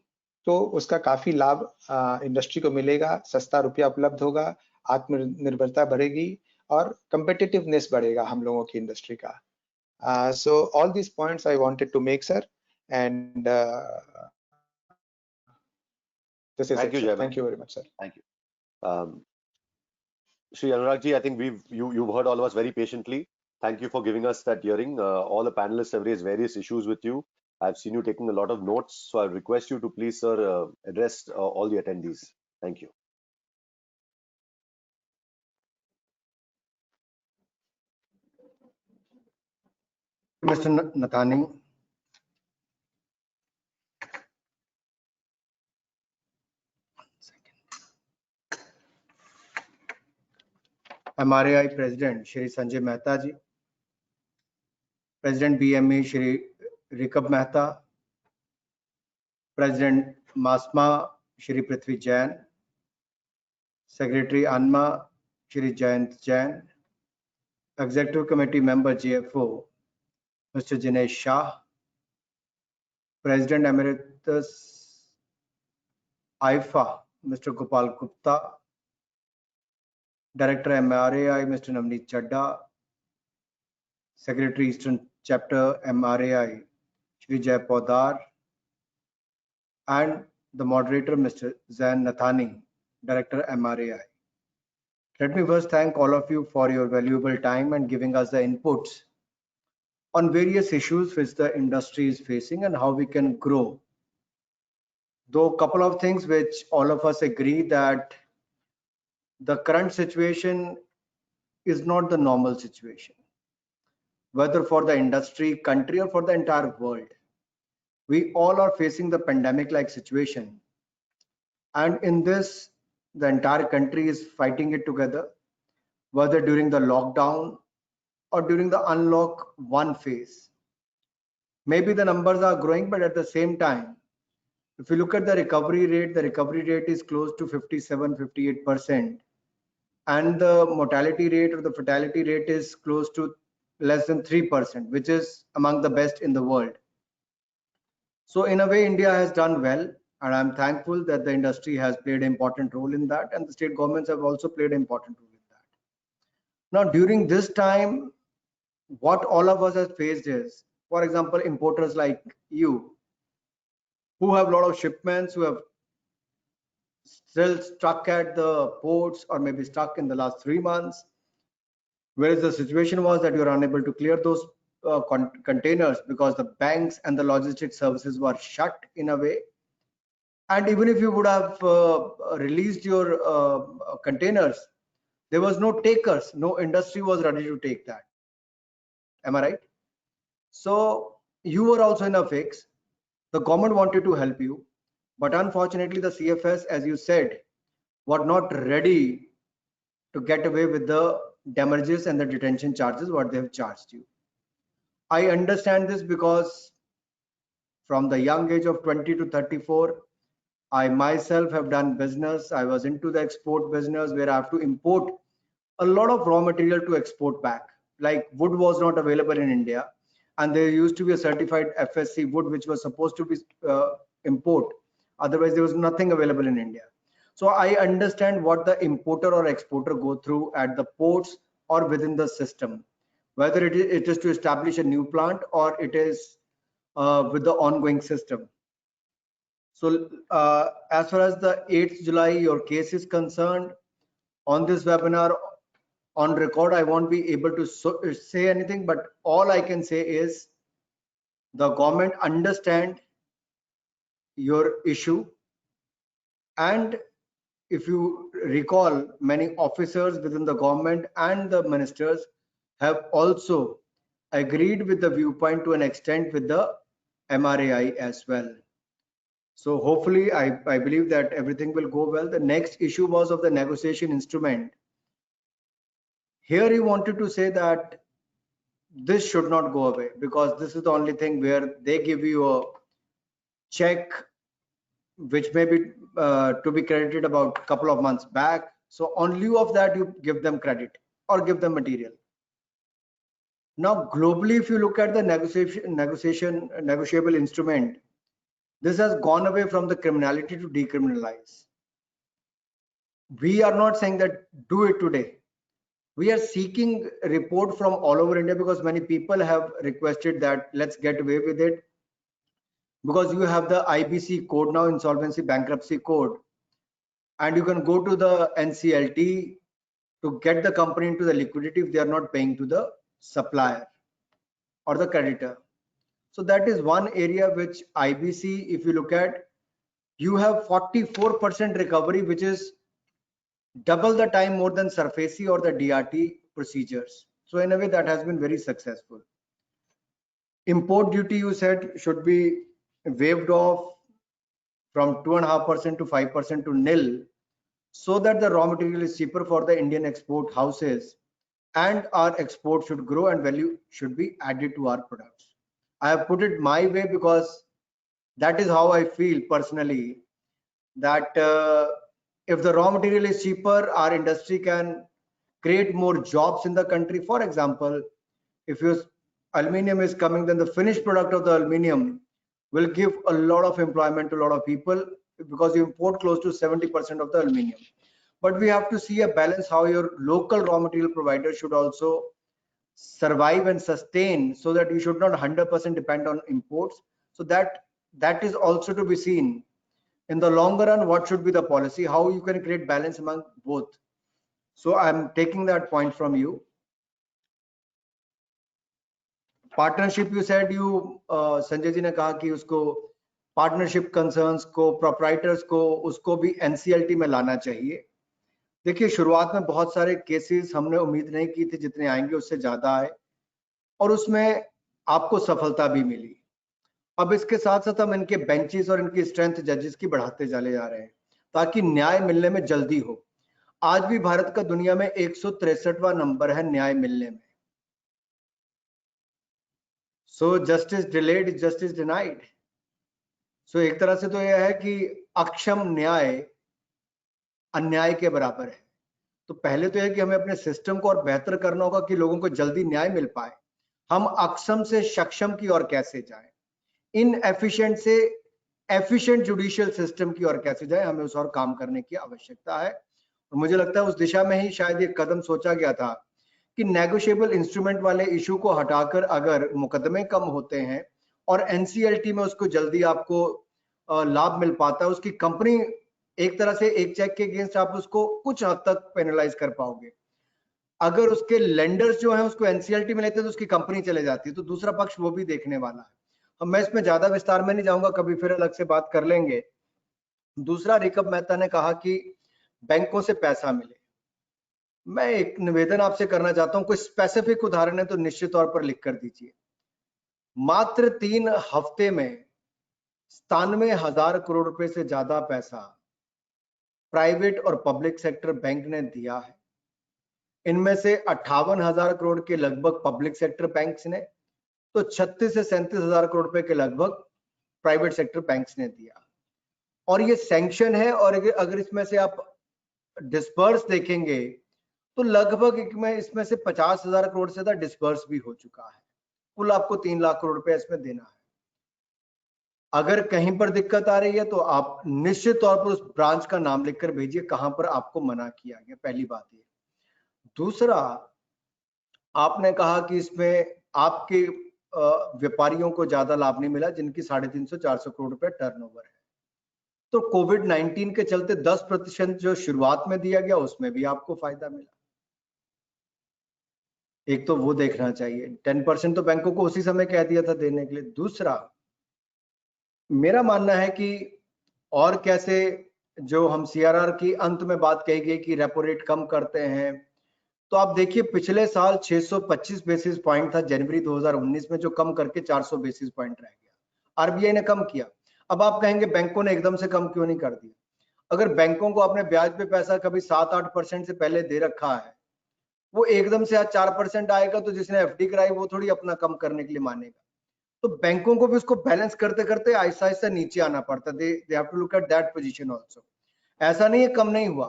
तो उसका काफी लाभ इंडस्ट्री को मिलेगा। सस्ता रुपया उपलब्ध होगा, आत्मनिर्भरता बढ़ेगी और competitiveness बढ़ेगा हम लोगों की इंडस्ट्री का। So all these points I wanted to make, sir, and this is Thank it, you, sir. Jaiman. Thank you very much, sir. Thank you. Shri Anurag ji, I think you've heard all of us very patiently. Thank you for giving us that hearing. All the panelists have raised various issues with you. I've seen you taking a lot of notes, so I request you to please, sir, address all the attendees. Thank you. Mr. Nathani. MRAI President Shri Sanjay Mehta ji, President BME Shri Rikab Mehta, President MASMA Shri Prithvi Jain, Secretary ANMA Shri Jayant Jain, Executive Committee Member GFO Mr. Jinesh Shah, President Emeritus IFA Mr. Gopal Gupta, Director MRAI Mr. Navneet Chadda, Secretary Eastern Chapter MRAI Shri Jay Podar, and the moderator Mr. Zain Nathani, Director MRAI. Let me first thank all of you for your valuable time and giving us the inputs on various issues which the industry is facing and how we can grow. Though a couple of things which all of us agree that the current situation is not the normal situation, whether for the industry, country, or for the entire world. We all are facing the pandemic-like situation. And in this, the entire country is fighting it together, whether during the lockdown or during the unlock one phase. Maybe the numbers are growing, but at the same time, if you look at the recovery rate is close to 57-58%. And the mortality rate or the fatality rate is close to less than 3%, which is among the best in the world. So in a way, India has done well, and I'm thankful that the industry has played an important role in that, and the state governments have also played an important role in that. Now, during this time, what all of us have faced is, for example, importers like you, who have a lot of shipments, who have still stuck at the ports or maybe stuck in the last 3 months, whereas the situation was that you were unable to clear those containers because the banks and the logistics services were shut in a way. And even if you would have released your containers, there was no takers, no industry was ready to take that. Am I right? So you were also in a fix. The government wanted to help you, but unfortunately the CFS, as you said, were not ready to get away with the damages and the detention charges what they have charged you. I understand this because from the young age of 20 to 34, I myself have done business. I was into the export business where I have to import a lot of raw material to export back. Like wood was not available in India, and there used to be a certified FSC wood which was supposed to be import. Otherwise, there was nothing available in India. So I understand what the importer or exporter go through at the ports or within the system, whether it is to establish a new plant or it is with the ongoing system. So as far as the 8th July, your case is concerned, on this webinar, on record, I won't be able to say anything, but all I can say is the government understand your issue. And if you recall, many officers within the government and the ministers have also agreed with the viewpoint to an extent with the MRAI as well. So hopefully, I believe that everything will go well. The next issue was of the negotiation instrument. Here he wanted to say that this should not go away because this is the only thing where they give you a check which may be to be credited about a couple of months back. So on lieu of that, you give them credit or give them material. Now globally, if you look at the negotiable instrument, this has gone away from the criminality to decriminalize. We are not saying that do it today. We are seeking a report from all over India because many people have requested that let's get away with it, because you have the IBC code now, Insolvency Bankruptcy Code, and you can go to the NCLT to get the company into the liquidity if they are not paying to the supplier or the creditor. So that is one area which IBC, if you look at, you have 44% recovery, which is double the time more than SARFAESI or the DRT procedures. So in a way that has been very successful. Import duty, you said, should be waived off from 2.5% to 5% to nil, so that the raw material is cheaper for the Indian export houses, and our export should grow and value should be added to our products. I have put it my way because that is how I feel personally, that if the raw material is cheaper, our industry can create more jobs in the country. For example, if your aluminium is coming, then the finished product of the aluminium will give a lot of employment to a lot of people, because you import close to 70% of the aluminium. But we have to see a balance how your local raw material provider should also survive and sustain, so that you should not 100% depend on imports. So that is also to be seen. In the longer run, what should be the policy, how you can create balance among both. So I'm taking that point from you. Partnership, you said, you Sanjay ji ने कहा कि उसको partnership concerns को, proprietors को, उसको भी NCLT में लाना चाहिए। देखिए, शुरुआत में बहुत सारे केसेस हमने उम्मीद नहीं की थी जितने आएंगे, उससे ज्यादा आए और उसमें आपको सफलता भी मिली। अब इसके साथ साथ हम इनके बेंचेस और इनकी स्ट्रेंथ जजेस की बढ़ाते चले जा रहे हैं ताकि न्याय मिलने में जल्दी हो। आज भी भारत का दुनिया में 163वां नंबर है न्याय मिलने में। So justice delayed is justice denied. So एक तरह से तो यह है कि अक्षम न्याय अन्याय के बराबर है। तो पहले तो यह कि हमें अपने सिस्टम को और बेहतर करना होगा कि लोगों को जल्दी न्याय मिल पाए। हम अक्षम से सक्षम की ओर कैसे जाएं, इनएफिशिएंट से एफिशिएंट जुडिशियल सिस्टम की ओर कैसे जाएं, हमें उस और काम करने की आवश्यकता है। और मुझे लगता है उस दिशा में ही शायद ये कदम सोचा गया था कि नेगोशिएबल इंस्ट्रूमेंट वाले इशू को हटाकर अगर मुकदमे कम होते हैं और एनसीएलटी में उसको जल्दी आपको लाभ मिल पाता है, उसकी कंपनी एक तरह से एक चेक के अगेंस्ट आप उसको कुछ हद तक पेनलाइज कर पाओगे। अगर उसके लेंडर्स जो हैं उसको एनसीएलटी में लेते हैं तो उसकी कंपनी चले जाती है, तो दूसरा पक्ष वो भी देखने वाला है। अब मैं इसमें ज्यादा विस्तार में नहीं जाऊंगा, कभी फिर अलग से बात कर लेंगे। दूसरा, रिकब मेहता ने कहा कि बैंकों से पैसा मिले। मैं एक निवेदन आपसे करना चाहता हूं, कोई स्पेसिफिक उदाहरण है तो निश्चित तौर पर लिख कर दीजिए। मात्र 3 हफ्ते में 97,000 करोड़ रुपए से ज्यादा पैसा प्राइवेट और पब्लिक सेक्टर बैंक ने दिया है। इनमें से 58,000 करोड़ के लगभग पब्लिक सेक्टर बैंक्स ने, तो 36 से 37,000 करोड़ रुपए के लगभग प्राइवेट सेक्टर बैंक्स ने दिया। और ये सैंक्शन है, और अगर इसमें से आप डिस्पर्स देखेंगे तो लगभग इसमें से 50,000 करोड़ से ज्यादा डिस्पर्स भी हो चुका है। कुल आपको 3 लाख करोड़ रुपए इसमें देना है। अगर कहीं पर दिक्कत आ रही है तो आप निश्चित तौर पर उस ब्रांच का नाम लिखकर भेजिए कहां पर आपको मना किया गया, पहली बात ये। दूसरा, आपने कहा कि इसमें आपके व्यापारियों को ज्यादा लाभ नहीं मिला जिनकी 350-400 करोड़ रुपए टर्नओवर है। तो कोविड-19 के चलते 10% जो शुरुआत में दिया गया उसमें भी आपको फायदा मिला। एक तो वो देखना चाहिए। 10% तो बैंकों को उसी समय कह दिया था देने के लिए। दूसरा, मेरा मानना है कि और कैसे, जो हम सीआरआर की अंत में बात कही गई कि रेपो रेट कम करते हैं, तो आप देखिए पिछले साल 625 बेसिस पॉइंट था जनवरी 2019 में, जो कम करके 400 बेसिस पॉइंट रह गया। आरबीआई ने कम किया। अब आप कहेंगे बैंकों ने एकदम से कम क्यों नहीं कर दिया? अगर बैंकों को अपने ब्याज पे पैसा कभी 7-8% से पहले दे रखा है, वो एकदम से आज 4% आएगा तो जिसने एफडी कराई वो थोड़ी अपना कम करने के लिए मानेगा। तो बैंकों को भी उसको बैलेंस करते करते आहिस्ता आहिस्ता नीचे आना पड़ता है। They have to look at that position also. ऐसा नहीं है कम नहीं हुआ,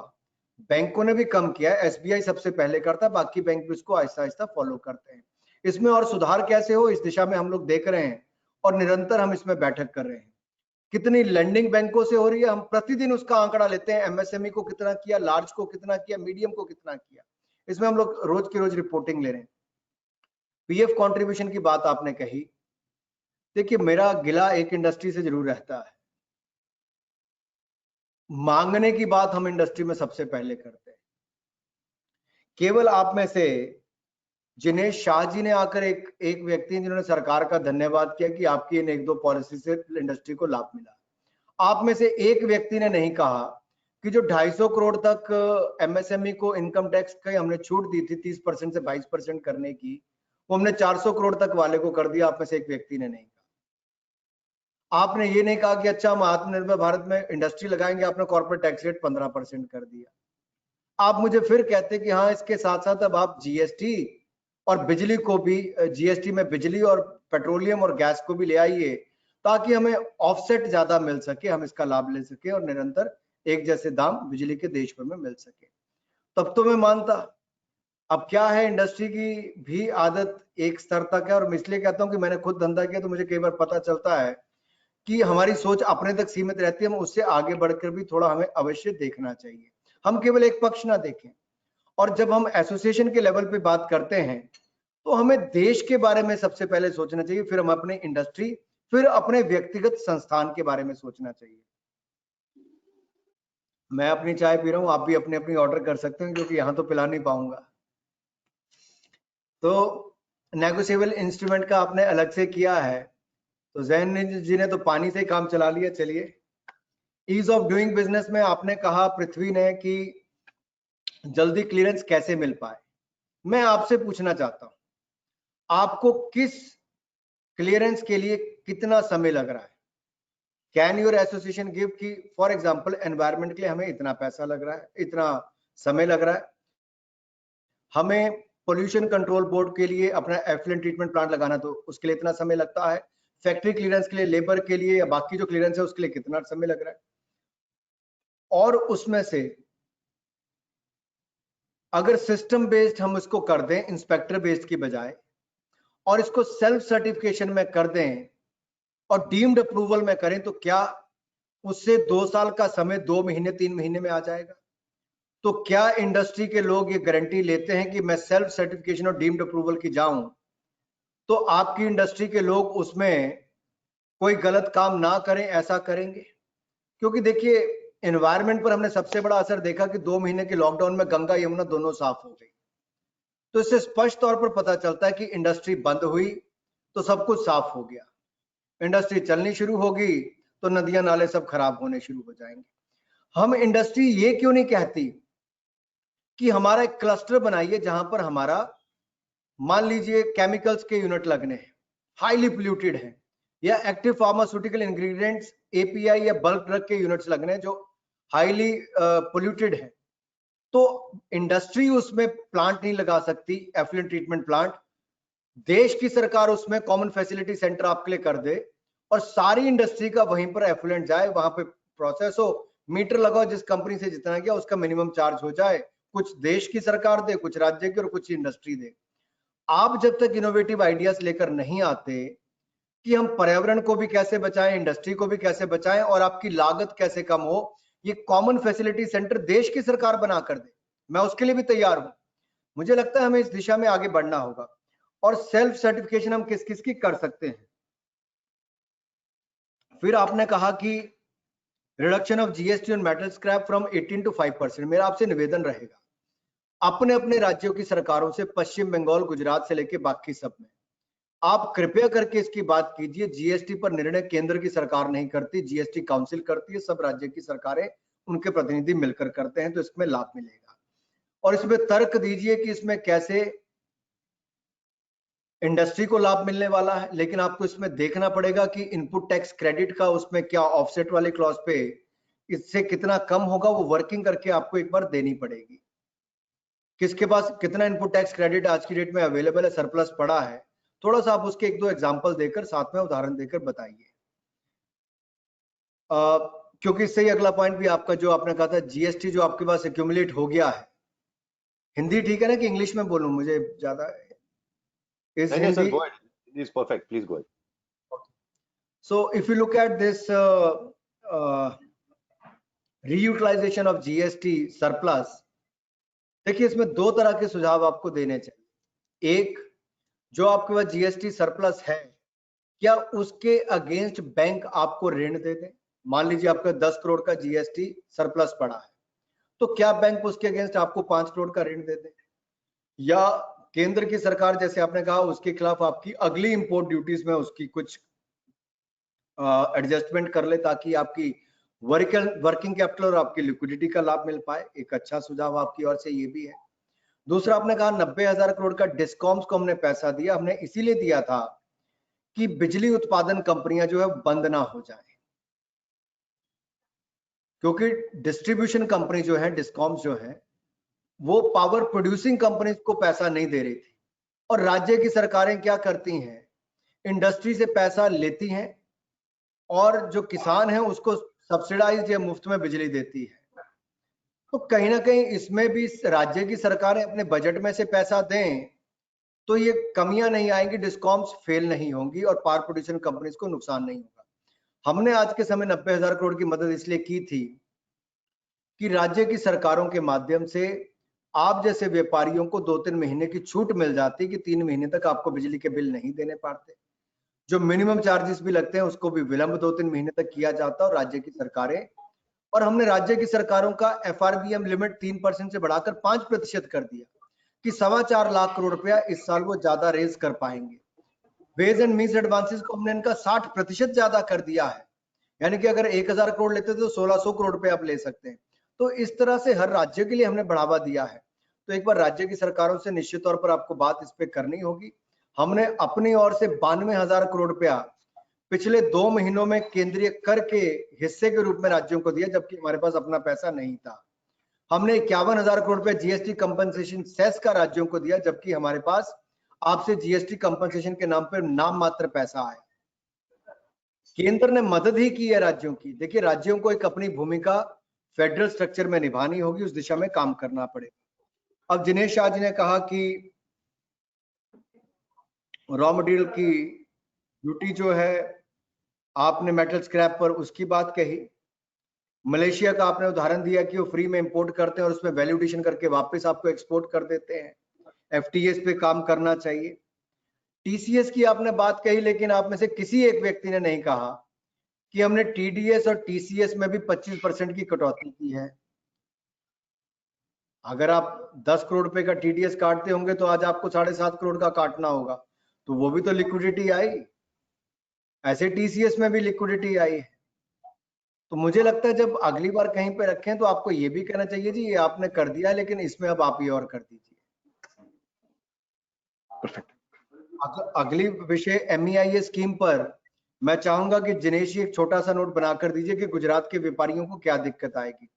बैंकों ने भी कम किया है। एसबीआई सबसे पहले करता है, बाकी बैंक भी उसको आहिस्ता आहिस्ता फॉलो करते हैं। इसमें और सुधार कैसे हो, इस दिशा में हम लोग देख रहे हैं और निरंतर हम इसमें बैठक कर रहे हैं। कितनी लेंडिंग बैंकों से हो रही है, हम प्रतिदिन उसका आंकड़ा लेते हैं। एमएसएमई को कितना किया, लार्ज को कितना किया, मीडियम को कितना किया, इसमें हम लोग रोज की रोज रिपोर्टिंग ले रहे हैं। पीएफ कंट्रीब्यूशन की बात आपने कही, देखिए मेरा गिला एक इंडस्ट्री से जरूर रहता है। मांगने की बात हम इंडस्ट्री में सबसे पहले करते हैं। केवल आप में से जिनेश शाह जी ने आकर एक व्यक्ति जिन्होंने सरकार का धन्यवाद किया कि आपकी इन 1-2 पॉलिसी से इंडस्ट्री को लाभ मिला। आप में से एक व्यक्ति ने नहीं कहा कि जो 250 करोड़ तक एमएसएमई को इनकम टैक्स की हमने छूट दी थी 30% से 22% करने की, वो हमने 400 करोड़ तक वाले को कर दिया, आप में से एक व्यक्ति ने नहीं कहा। आपने ये नहीं कहा कि अच्छा हम आत्मनिर्भर भारत में इंडस्ट्री लगाएंगे, आपने कॉर्पोरेट टैक्स रेट 15% कर दिया। आप मुझे फिर कहते कि हाँ इसके साथ साथ अब आप जीएसटी और बिजली को भी, जीएसटी में बिजली और पेट्रोलियम और गैस को भी ले आइए ताकि हमें ऑफसेट ज्यादा मिल सके, हम इसका लाभ ले सके और निरंतर एक जैसे दाम बिजली के देश भर में मिल सके, तब तो मैं मानता। अब क्या है, इंडस्ट्री की भी आदत एक स्तर तक है, और मैं इसलिए कहता हूं कि मैंने खुद धंधा किया तो मुझे कई बार पता चलता है कि हमारी सोच अपने तक सीमित रहती है, हम उससे आगे बढ़कर भी थोड़ा हमें अवश्य देखना चाहिए, हम केवल एक पक्ष ना देखें। और जब हम एसोसिएशन के लेवल पे बात करते हैं तो हमें देश के बारे में सबसे पहले सोचना चाहिए, फिर हम अपने इंडस्ट्री, फिर अपने व्यक्तिगत संस्थान के बारे में सोचना चाहिए। मैं अपनी चाय पी रहा हूं, आप भी अपनी अपनी ऑर्डर कर सकते हैं क्योंकि यहां तो पिला नहीं पाऊंगा। तो नेगोशिएबल इंस्ट्रूमेंट का आपने अलग से किया है, तो जैन जी ने तो पानी से ही काम चला लिया। चलिए, ईज ऑफ डूइंग बिजनेस में आपने कहा पृथ्वी ने कि जल्दी क्लियरेंस कैसे मिल पाए। मैं आपसे पूछना चाहता हूं, आपको किस क्लियरेंस के लिए कितना समय लग रहा है? कैन योर एसोसिएशन गिव कि फॉर एग्जांपल एनवायरनमेंट के लिए हमें इतना पैसा लग रहा है, इतना समय लग रहा है, हमें पोल्यूशन कंट्रोल बोर्ड के लिए अपना एफ्लुएंट ट्रीटमेंट प्लांट लगाना तो उसके लिए इतना समय लगता है, फैक्ट्री क्लियरेंस के लिए, लेबर के लिए या बाकी जो क्लियरेंस है उसके लिए कितना समय लग रहा है, और उसमें से अगर सिस्टम बेस्ड हम इसको कर दें इंस्पेक्टर बेस्ड की बजाय, और इसको सेल्फ सर्टिफिकेशन में कर दें और डीम्ड अप्रूवल में करें, तो क्या उससे 2 साल का समय 2 महीने 3 महीने में आ जाएगा? तो क्या इंडस्ट्री के लोग ये गारंटी लेते हैं कि मैं सेल्फ सर्टिफिकेशन और डीम्ड अप्रूवल की जाऊं तो आपकी इंडस्ट्री के लोग उसमें कोई गलत काम ना करें, ऐसा करेंगे? क्योंकि देखिए, एनवायरनमेंट पर हमने सबसे बड़ा असर देखा कि 2 महीने के लॉकडाउन में गंगा यमुना दोनों साफ हो गई। तो इससे स्पष्ट तौर पर पता चलता है कि इंडस्ट्री बंद हुई तो सब कुछ साफ हो गया, इंडस्ट्री चलनी शुरू होगी तो नदियां नाले सब खराब होने शुरू हो जाएंगे। हम इंडस्ट्री ये क्यों नहीं कहती कि हमारा एक क्लस्टर बनाइए जहां पर हमारा, मान लीजिए केमिकल्स के यूनिट लगने हैं, हाईली पोल्यूटेड है, या एक्टिव फार्मास्यूटिकल इंग्रेडिएंट्स एपीआई या बल्क ड्रग के यूनिट्स लगने हैं जो हाईली पोल्यूटेड है, तो इंडस्ट्री उसमें प्लांट नहीं लगा सकती, एफ्लुएंट ट्रीटमेंट प्लांट। देश की सरकार उसमें कॉमन फैसिलिटी सेंटर आपके लिए कर दे और सारी इंडस्ट्री का वहीं पर एफ्लुएंट जाए, वहां पे प्रोसेस हो, मीटर लगाओ, जिस कंपनी से जितना गया उसका मिनिमम चार्ज हो जाए, कुछ देश की सरकार दे, कुछ राज्य की और कुछ इंडस्ट्री दे। आप जब तक इनोवेटिव आइडियाज लेकर नहीं आते कि हम पर्यावरण को भी कैसे बचाएं, इंडस्ट्री को भी कैसे बचाएं और आपकी लागत कैसे कम हो, ये कॉमन फैसिलिटी सेंटर देश की सरकार बना कर दे, मैं उसके लिए भी तैयार हूं। मुझे लगता है हमें इस दिशा में आगे बढ़ना होगा। और सेल्फ सर्टिफिकेशन हम किस किस की कर सकते हैं? फिर आपने कहा कि reduction of GST on metal scrap from 18 to 5%। मेरा आपसे निवेदन रहेगा, अपने अपने राज्यों की सरकारों से, पश्चिम बंगाल, गुजरात से लेके बाकी सब में, आप कृपया करके इसकी बात कीजिए। जीएसटी पर निर्णय केंद्र की सरकार नहीं करती, जीएसटी काउंसिल करती है, सब राज्य की सरकारें, उनके प्रतिनिधि मिलकर करते हैं, तो इसमें लाभ मिलेगा। और इसमें तर्क दीजिए कि इसमें कैसे इंडस्ट्री को लाभ मिलने वाला है, लेकिन आपको इसमें देखना पड़ेगा कि इनपुट टैक्स क्रेडिट का उसमें क्या ऑफसेट वाले क्लॉज पे इससे कितना कम होगा, वो वर्किंग करके आपको एक बार देनी पड़ेगी। किसके पास कितना इनपुट टैक्स क्रेडिट आज की डेट में अवेलेबल है, सरप्लस पड़ा है, थोड़ा सा आप उसके 1-2 एग्जांपल देकर, साथ में उदाहरण देकर बताइए। क्योंकि इससे ही अगला पॉइंट भी आपका जो आपने कहा था, जीएसटी जो आपके पास एक्यूमुलेट हो गया है, हिंदी ठीक है ना कि इंग्लिश में बोलूं? मुझे ज्यादा is No, Hindi. sir, go ahead. It is perfect. Please go ahead. Okay. So if you look at this reutilization of GST surplus, देखिए इसमें 2 तरह के सुझाव आपको देने चाहिए। एक, जो आपके पास जीएसटी सरप्लस है, क्या उसके अगेंस्ट बैंक आपको ऋण दे दे? मान लीजिए आपका 10 करोड़ का जीएसटी सरप्लस पड़ा है, तो क्या बैंक उसके अगेंस्ट आपको 5 करोड़ का ऋण दे दे? या केंद्र की सरकार, जैसे आपने कहा, उसके खिलाफ आपकी अगली इंपोर्ट ड्यूटीज में उसकी कुछ एडजस्टमेंट कर ले ताकि आपकी वर्किंग कैपिटल और आपकी लिक्विडिटी का लाभ मिल पाए? एक अच्छा सुझाव आपकी ओर से ये भी है। दूसरा, आपने कहा 90,000 करोड़ का डिस्कॉम्स को हमने पैसा दिया, हमने इसीलिए दिया था कि बिजली उत्पादन कंपनियां जो है बंद ना हो जाए, क्योंकि डिस्ट्रीब्यूशन कंपनी जो है, डिस्कॉम्स जो है, वो पावर प्रोड्यूसिंग कंपनीज को पैसा नहीं दे रही थी। और राज्य की सरकारें क्या करती हैं, इंडस्ट्री से पैसा लेती हैं और जो किसान है उसको सब्सिडाइज या मुफ्त में बिजली देती है। तो कहीं ना कहीं इसमें भी राज्य की सरकारें अपने बजट में से पैसा दें तो ये कमियां नहीं आएंगी, डिस्कॉम्स फेल नहीं होंगी और पावर प्रोड्यूसिंग कंपनीज को नुकसान नहीं होगा। हमने आज के समय 90,000 करोड़ की मदद इसलिए की थी कि राज्य की सरकारों के माध्यम से आप जैसे व्यापारियों को 2-3 महीने की छूट मिल जाती कि 3 महीने तक आपको बिजली के बिल नहीं देने पड़ते। जो मिनिमम चार्जेस भी लगते हैं उसको भी विलंब 2-3 महीने तक किया जाता और राज्य की सरकारें, और हमने राज्य की सरकारों का FRBM लिमिट 3% से बढ़ाकर 5% कर दिया कि 4.25 लाख करोड़ रुपया इस साल वो ज्यादा रेज कर पाएंगे। वेज एंड मीन्स एडवांसेस को हमने इनका 60% ज्यादा कर दिया है, यानी कि अगर 1,000 करोड़ लेते तो 1,600 करोड़ रुपए आप ले सकते हैं। तो इस तरह से हर राज्य के लिए हमने बढ़ावा दिया है। तो एक बार राज्य की सरकारों से निश्चित तौर पर आपको बात इस पे करनी होगी। हमने अपनी ओर से 92,000 करोड़ रुपया पिछले 2 महीनों में केंद्रीय कर के हिस्से के रूप में राज्यों को दिया, जबकि हमारे पास अपना पैसा नहीं था। हमने 51,000 करोड़ रुपया जीएसटी कंपनसेशन सेस का राज्यों को दिया, जबकि हमारे पास आपसे जीएसटी कंपनसेशन के नाम पर नाम मात्र पैसा आया। केंद्र ने मदद ही की है राज्यों की। देखिए, राज्यों को एक अपनी भूमिका फेडरल स्ट्रक्चर में निभानी होगी, उस दिशा में काम करना पड़ेगा। अब जिनेश शाह जी ने कहा कि रॉ मटेरियल की ड्यूटी जो है आपने मेटल स्क्रैप पर उसकी बात कही। मलेशिया का आपने उदाहरण दिया कि वो फ्री में इंपोर्ट करते हैं और उसमें वैल्यू एडिशन करके वापस आपको एक्सपोर्ट कर देते हैं। FTAs पे काम करना चाहिए। TCS की आपने बात कही, लेकिन आप में से किसी एक व्यक्ति ने नहीं कहा कि हमने TDS और TCS में भी 25% की कटौती की है। अगर आप 10 करोड़ रुपए का TDS काटते होंगे तो आज आपको 7.5 करोड़ का काटना होगा, तो वो भी तो लिक्विडिटी आई। ऐसे TCS में भी लिक्विडिटी आई है। तो मुझे लगता है जब अगली बार कहीं पे रखें तो आपको ये भी कहना चाहिए जी ये आपने कर दिया, लेकिन इसमें अब आप ये और कर दीजिए। अगली विषय MEIA स्कीम पर मैं चाहूंगा कि जिनेश जी एक छोटा सा नोट बनाकर दीजिए कि गुजरात के व्यापारियों को क्या दिक्कत आएगी।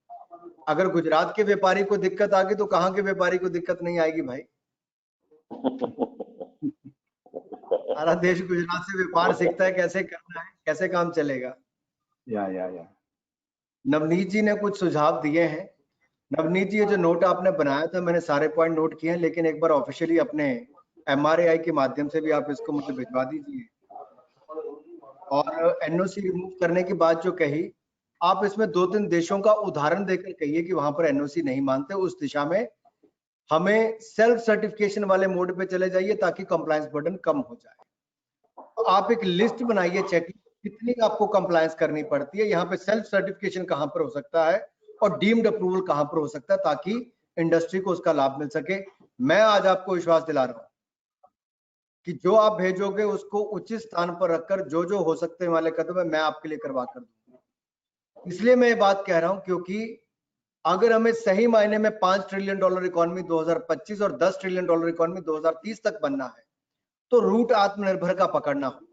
अगर गुजरात के व्यापारी को दिक्कत आ गई तो कहाँ के व्यापारी को दिक्कत नहीं आएगी भाई। सारा देश गुजरात से व्यापार सीखता है, कैसे करना है, कैसे काम चलेगा। या नवनीत जी ने कुछ सुझाव दिए हैं। नवनीत जी, ये जो नोट आपने बनाया था मैंने सारे पॉइंट नोट किए हैं, लेकिन एक बार ऑफिशियली अपने MRAI के माध्यम से भी आप इसको मुझे भिजवा दीजिए। और NOC रिमूव करने की बात जो कही, आप इसमें 2-3 देशों का उदाहरण देकर कहिए कि वहां पर NOC नहीं मानते। उस दिशा में हमें सेल्फ सर्टिफिकेशन वाले मोड पे चले जाइए ताकि कंप्लायंस बर्डन कम हो जाए। तो आप एक लिस्ट बनाइए, चेक कितनी आपको कंप्लायंस करनी पड़ती है, यहाँ पे सेल्फ सर्टिफिकेशन कहाँ पर हो सकता है और डीम्ड अप्रूवल कहाँ पर हो सकता है, ताकि इंडस्ट्री को उसका लाभ मिल सके। मैं आज आपको विश्वास दिला रहा हूँ कि जो आप भेजोगे उसको उचित स्थान पर रखकर जो जो हो सकते हैं वाले कदम है मैं आपके लिए करवा कर दूंगा। इसलिए मैं ये बात कह रहा हूं क्योंकि अगर हमें सही मायने में $5 ट्रिलियन इकोनॉमी 2025 और $10 ट्रिलियन इकोनॉमी 2030 तक बनना है तो रूट आत्मनिर्भर का पकड़ना होगा।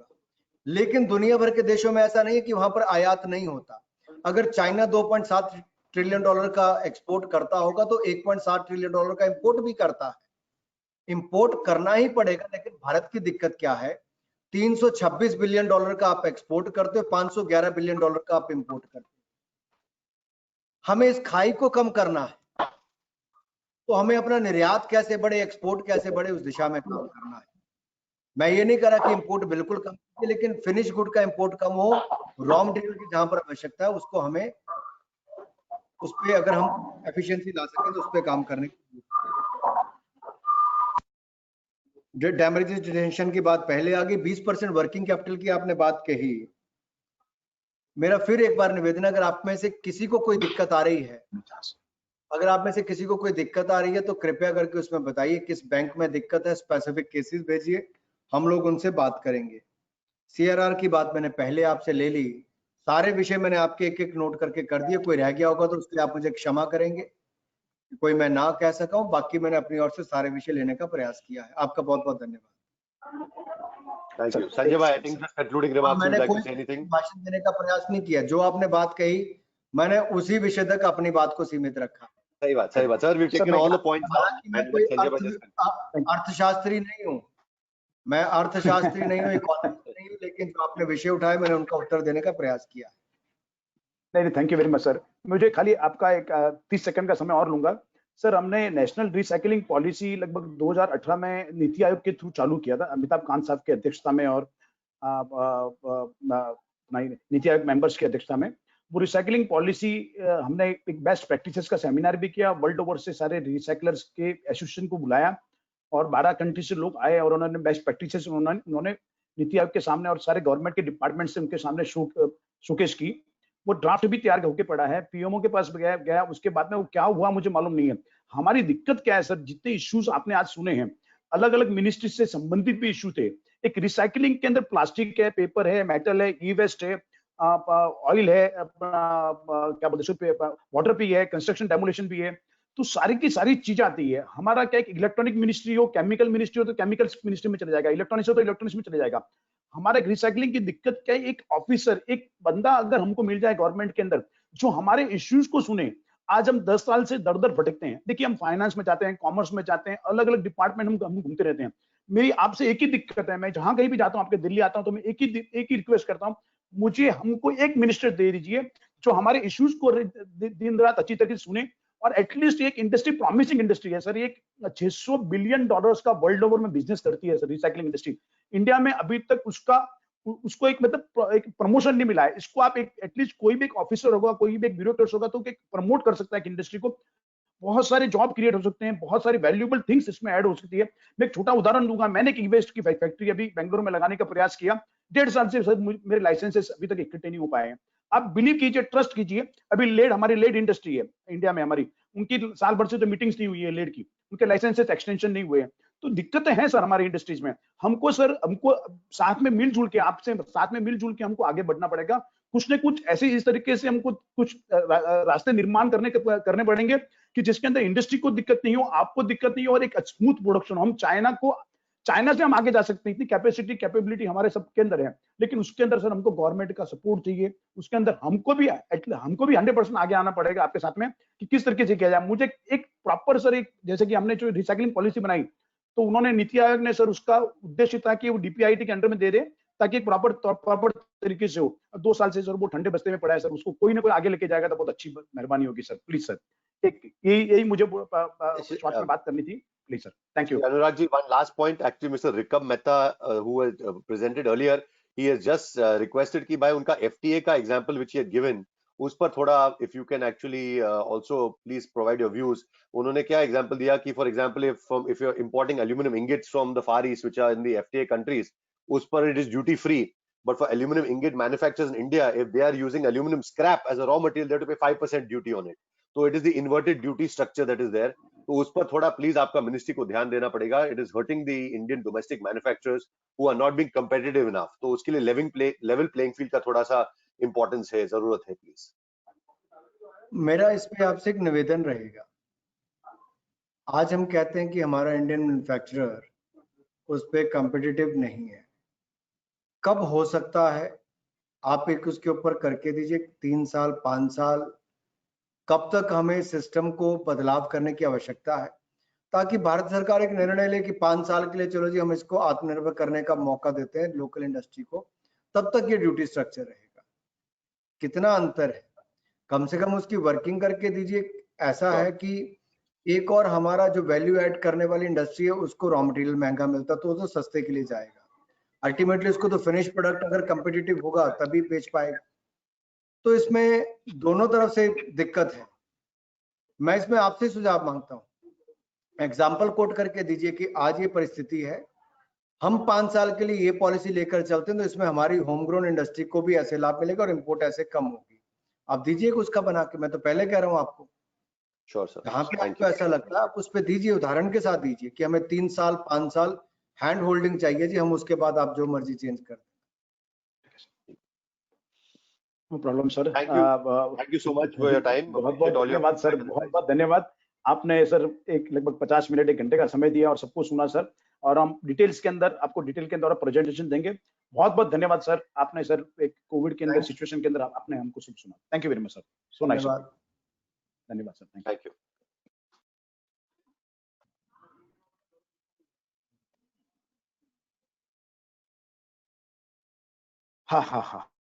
लेकिन दुनिया भर के देशों में ऐसा नहीं है कि वहां पर आयात नहीं होता। अगर चाइना 2.7 ट्रिलियन डॉलर का एक्सपोर्ट करता होगा तो 1.7 ट्रिलियन डॉलर का इंपोर्ट भी करता है। इंपोर्ट करना ही पड़ेगा, लेकिन भारत की दिक्कत क्या है, 326 बिलियन डॉलर का आप एक्सपोर्ट करते हो, 511 बिलियन डॉलर का आप इंपोर्ट करते हो। हमें इस खाई को कम करना है, तो हमें अपना निर्यात कैसे बढ़े, एक्सपोर्ट कैसे बढ़े, उस दिशा में काम करना है। मैं ये नहीं कह रहा कि इंपोर्ट बिल्कुल कम कीजिए, लेकिन फिनिश गुड का इंपोर्ट कम हो, रॉ मटेरियल की जहां पर आवश्यकता है उसको हमें उस पर अगर हम एफिशिएंसी ला सकें तो उस पर काम करने की। डैमेजेस डिटेंशन की बात पहले आ गई, 20% वर्किंग कैपिटल की आपने बात कही। मेरा फिर एक बार निवेदन, अगर आप में से किसी को कोई दिक्कत आ रही है, अगर आप में से किसी को कोई दिक्कत आ रही है तो कृपया करके उसमें बताइए किस बैंक में दिक्कत है, स्पेसिफिक केसेस भेजिए, हम लोग उनसे बात करेंगे। CRR की बात मैंने पहले आपसे ले ली, सारे विषय मैंने आपके एक एक नोट करके कर दिए, कोई रह गया होगा तो उसके लिए आप मुझे क्षमा करेंगे। कोई मैं ना कह सका हूँ। बाकी मैंने अपनी ओर से सारे विषय लेने का प्रयास किया है। आपका बहुत बहुत धन्यवाद। Thank you. Sanjay bhai, I think just concluding remarks, you would मैंने like कोई to say anything? भाषण देने का प्रयास नहीं किया। जो आपने बात कही मैंने उसी विषय तक अपनी बात को सीमित रखा। सही बात sir, we've taken all the points down हालांकि मैं and कोई Sanjay bhai just conclude. अर्थशास्त्री नहीं हूँ, मैं अर्थशास्त्री नहीं हूँ, इकोनॉमिस्ट नहीं हूँ, लेकिन जो आपने विषय उठाए मैंने उनका उत्तर देने का प्रयास किया। नहीं, thank you very much sir. मुझे खाली आपका एक 30 सेकंड का समय और लूंगा सर। हमने नेशनल रिसाइकलिंग पॉलिसी लगभग 2018 में नीति आयोग के थ्रू चालू किया था, अमिताभ कांत साहब की अध्यक्षता में और नीति आयोग मेंबर्स की अध्यक्षता में। वो रिसाइकलिंग पॉलिसी हमने एक बेस्ट प्रैक्टिसेस का सेमिनार भी किया, वर्ल्ड ओवर से सारे रिसाइकलर्स के एसोसिएशन को बुलाया और 12 कंट्री से लोग आए और उन्होंने बेस्ट प्रैक्टिसेस उन्होंने नीति आयोग के सामने और सारे गवर्नमेंट के डिपार्टमेंट से उनके सामने शोकेस की। वो ड्राफ्ट भी तैयार होकर पड़ा है, पीएमओ के पास गया, उसके बाद में वो क्या हुआ मुझे मालूम नहीं है। हमारी दिक्कत क्या है सर, जितने इश्यूज आपने आज सुने हैं, अलग अलग मिनिस्ट्री से संबंधित भी इशू थे। एक रिसाइकलिंग के अंदर प्लास्टिक है, पेपर है, मेटल है, ई वेस्ट है, ऑयल है, क्या बोलते हैं, वाटर भी है, कंस्ट्रक्शन डेमोलेशन भी है, तो सारी की सारी चीज आती है। हमारा क्या, एक इलेक्ट्रॉनिक मिनिस्ट्री हो, केमिकल मिनिस्ट्री हो तो केमिकल मिनिस्ट्री में चले जाएगा, इलेक्ट्रॉनिक्स हो तो इलेक्ट्रॉनिक्स में चले जाएगा। हमारा एक रिसाइकलिंग की दिक्कत क्या है, एक ऑफिसर, एक बंदा अगर हमको मिल जाए गवर्नमेंट के अंदर जो हमारे इश्यूज को सुने। आज हम 10 साल से दर दर भटकते हैं। देखिए, हम फाइनेंस में जाते हैं, कॉमर्स में जाते हैं, अलग अलग डिपार्टमेंट हम घूमते रहते हैं। मेरी आपसे एक ही दिक्कत है, मैं जहां कहीं भी जाता हूं, आपके दिल्ली आता हूं तो मैं एक ही रिक्वेस्ट करता हूं, मुझे हमको एक मिनिस्टर दे दीजिए जो हमारे इश्यूज को दिन रात अच्छी तरह से सुने। और एटलीस्ट एक इंडस्ट्री, प्रॉमिसिंग इंडस्ट्री है सर, एक $600 बिलियन का वर्ल्ड ओवर में बिजनेस करती है सर रिसाइकलिंग इंडस्ट्री। इंडिया में अभी तक उसको एक मतलब एक प्रमोशन नहीं मिला है। इसको आप एक एटलीस्ट कोई भी एक ऑफिसर होगा, कोई भी एक ब्यूरोक्रेट होगा तो प्रमोट कर सकता है कि इंडस्ट्री को। बहुत सारे जॉब क्रिएट हो सकते हैं, बहुत सारी वैल्यूएबल थिंग्स इसमें ऐड हो सकती है। मैं एक छोटा उदाहरण दूंगा, मैंने एक ई-वेस्ट की फैक्ट्री अभी बेंगलुरु में लगाने का प्रयास किया। 1.5 साल से सर मेरे लाइसेंसेस अभी तक इकट्ठे नहीं हो पाए हैं। आप बिलीव कीजिए, ट्रस्ट कीजिए, अभी हमारी लेड इंडस्ट्री है इंडिया में, हमारी उनकी साल भर से तो मीटिंग्स नहीं हुई है लेड की, उनके लाइसेंसेस एक्सटेंशन नहीं हुए हैं। तो दिक्कतें हैं सर हमारी इंडस्ट्रीज में। हमको साथ में मिलजुल के, आपसे साथ में मिलजुल के हमको आगे बढ़ना पड़ेगा। कुछ न कुछ ऐसे इस तरीके से हमको कुछ रास्ते निर्माण करने पड़ेंगे कि जिसके अंदर इंडस्ट्री को दिक्कत नहीं हो, आपको दिक्कत नहीं हो और एक स्मूथ प्रोडक्शन हो। हम चाइना से हम आगे जा सकते हैं, इतनी कैपेबिलिटी हमारे सबके अंदर है, लेकिन उसके अंदर सर हमको गवर्नमेंट का सपोर्ट चाहिए। उसके अंदर हमको भी 100% आगे आना पड़ेगा आपके साथ में कि किस तरीके से किया जाए। मुझे एक प्रॉपर सर, एक जैसे कि हमने जो रिसाइकलिंग पॉलिसी बनाई तो उन्होंने, नीति आयोग ने सर, उसका उद्देश्य था कि वो डीपीआईटी के अंडर में दे दे ताकि एक प्रॉपर तरीके से हो। 2 साल से सर वो ठंडे बस्ते में पड़ा है सर, उसको कोई ना कोई आगे लेके जाएगा तो बहुत अच्छी मेहरबानी होगी सर। प्लीज सर, एक यही मुझे शॉर्ट में बात करनी थी, please sir. Thank you. Anurag ji, one last point. Actually, Mr. Rikab Mehta, who was presented earlier, he has just requested कि भाई उनका FTA का example which he had given, उस पर थोड़ा if you can actually also please provide your views. उन्होंने क्या example दिया कि for example if you're importing aluminum ingots from the Far East which are in the FTA countries, उस पर it is duty free. But for aluminum ingot manufacturers in India, if they are using aluminum scrap as a raw material, they have to pay 5% duty on it. So it is the inverted duty structure that is there. तो उस पर थोड़ा please आपका ministry को ध्यान देना पड़ेगा। It is hurting the Indian domestic manufacturers who are not being competitive enough. तो उसके लिए लेवल प्लेइंग फील्ड का थोड़ा सा इंपॉर्टेंस है, जरूरत है प्लीज। मेरा इस पे आपसे एक निवेदन रहेगा। आज हम कहते हैं कि हमारा इंडियन मैन्युफैक्चरर उस पे कॉम्पिटिटिव नहीं है। कब हो सकता है आप एक उसके ऊपर करके दीजिए, 3 साल 5 साल, कब तक हमें सिस्टम को बदलाव करने की आवश्यकता है ताकि भारत सरकार एक निर्णय ले कि 5 साल के लिए चलो जी हम इसको आत्मनिर्भर करने का मौका देते हैं लोकल इंडस्ट्री को, तब तक ये ड्यूटी स्ट्रक्चर रहेगा। कितना अंतर है, कम से कम उसकी वर्किंग करके दीजिए। ऐसा है कि एक और हमारा जो वैल्यू ऐड करने वाली इंडस्ट्री है उसको रॉ मटेरियल महंगा मिलता तो सस्ते के लिए जाएगा। अल्टीमेटली उसको तो फिनिश प्रोडक्ट अगर कंपिटिटिव होगा तभी बेच पाएगा। तो इसमें दोनों तरफ से दिक्कत है। मैं इसमें आपसे सुझाव मांगता हूं, एग्जाम्पल कोट करके दीजिए कि आज ये परिस्थिति है, हम 5 साल के लिए ये पॉलिसी लेकर चलते हैं तो इसमें हमारी होम ग्रोन इंडस्ट्री को भी ऐसे लाभ मिलेगा और इंपोर्ट ऐसे कम होगी। आप दीजिए उसका बना के, मैं तो पहले कह रहा हूं आपको। श्योर सर, जहां पे आपको ऐसा लगता है आप उस पर दीजिए, उदाहरण के साथ दीजिए कि हमें 3 साल 5 साल हैंड होल्डिंग चाहिए जी, हम उसके बाद आप जो मर्जी चेंज कर दें। No problem sir. Thank you so much for your time. बहुत धन्यवाद सर, बहुत धन्यवाद। आपने सर एक लगभग 50 मिनट 1 घंटे का समय दिया और सबको सुना सर, और हम डिटेल्स के अंदर आपको डिटेल के अंदर प्रेजेंटेशन देंगे। बहुत बहुत धन्यवाद सर, आपने सर एक कोविड के अंदर सिचुएशन के अंदर आपने हमको सब सुना। Thank you very much sir, so nice. धन्यवाद। धन्यवाद sir, thank you. Thank you. हाँ हाँ हाँ।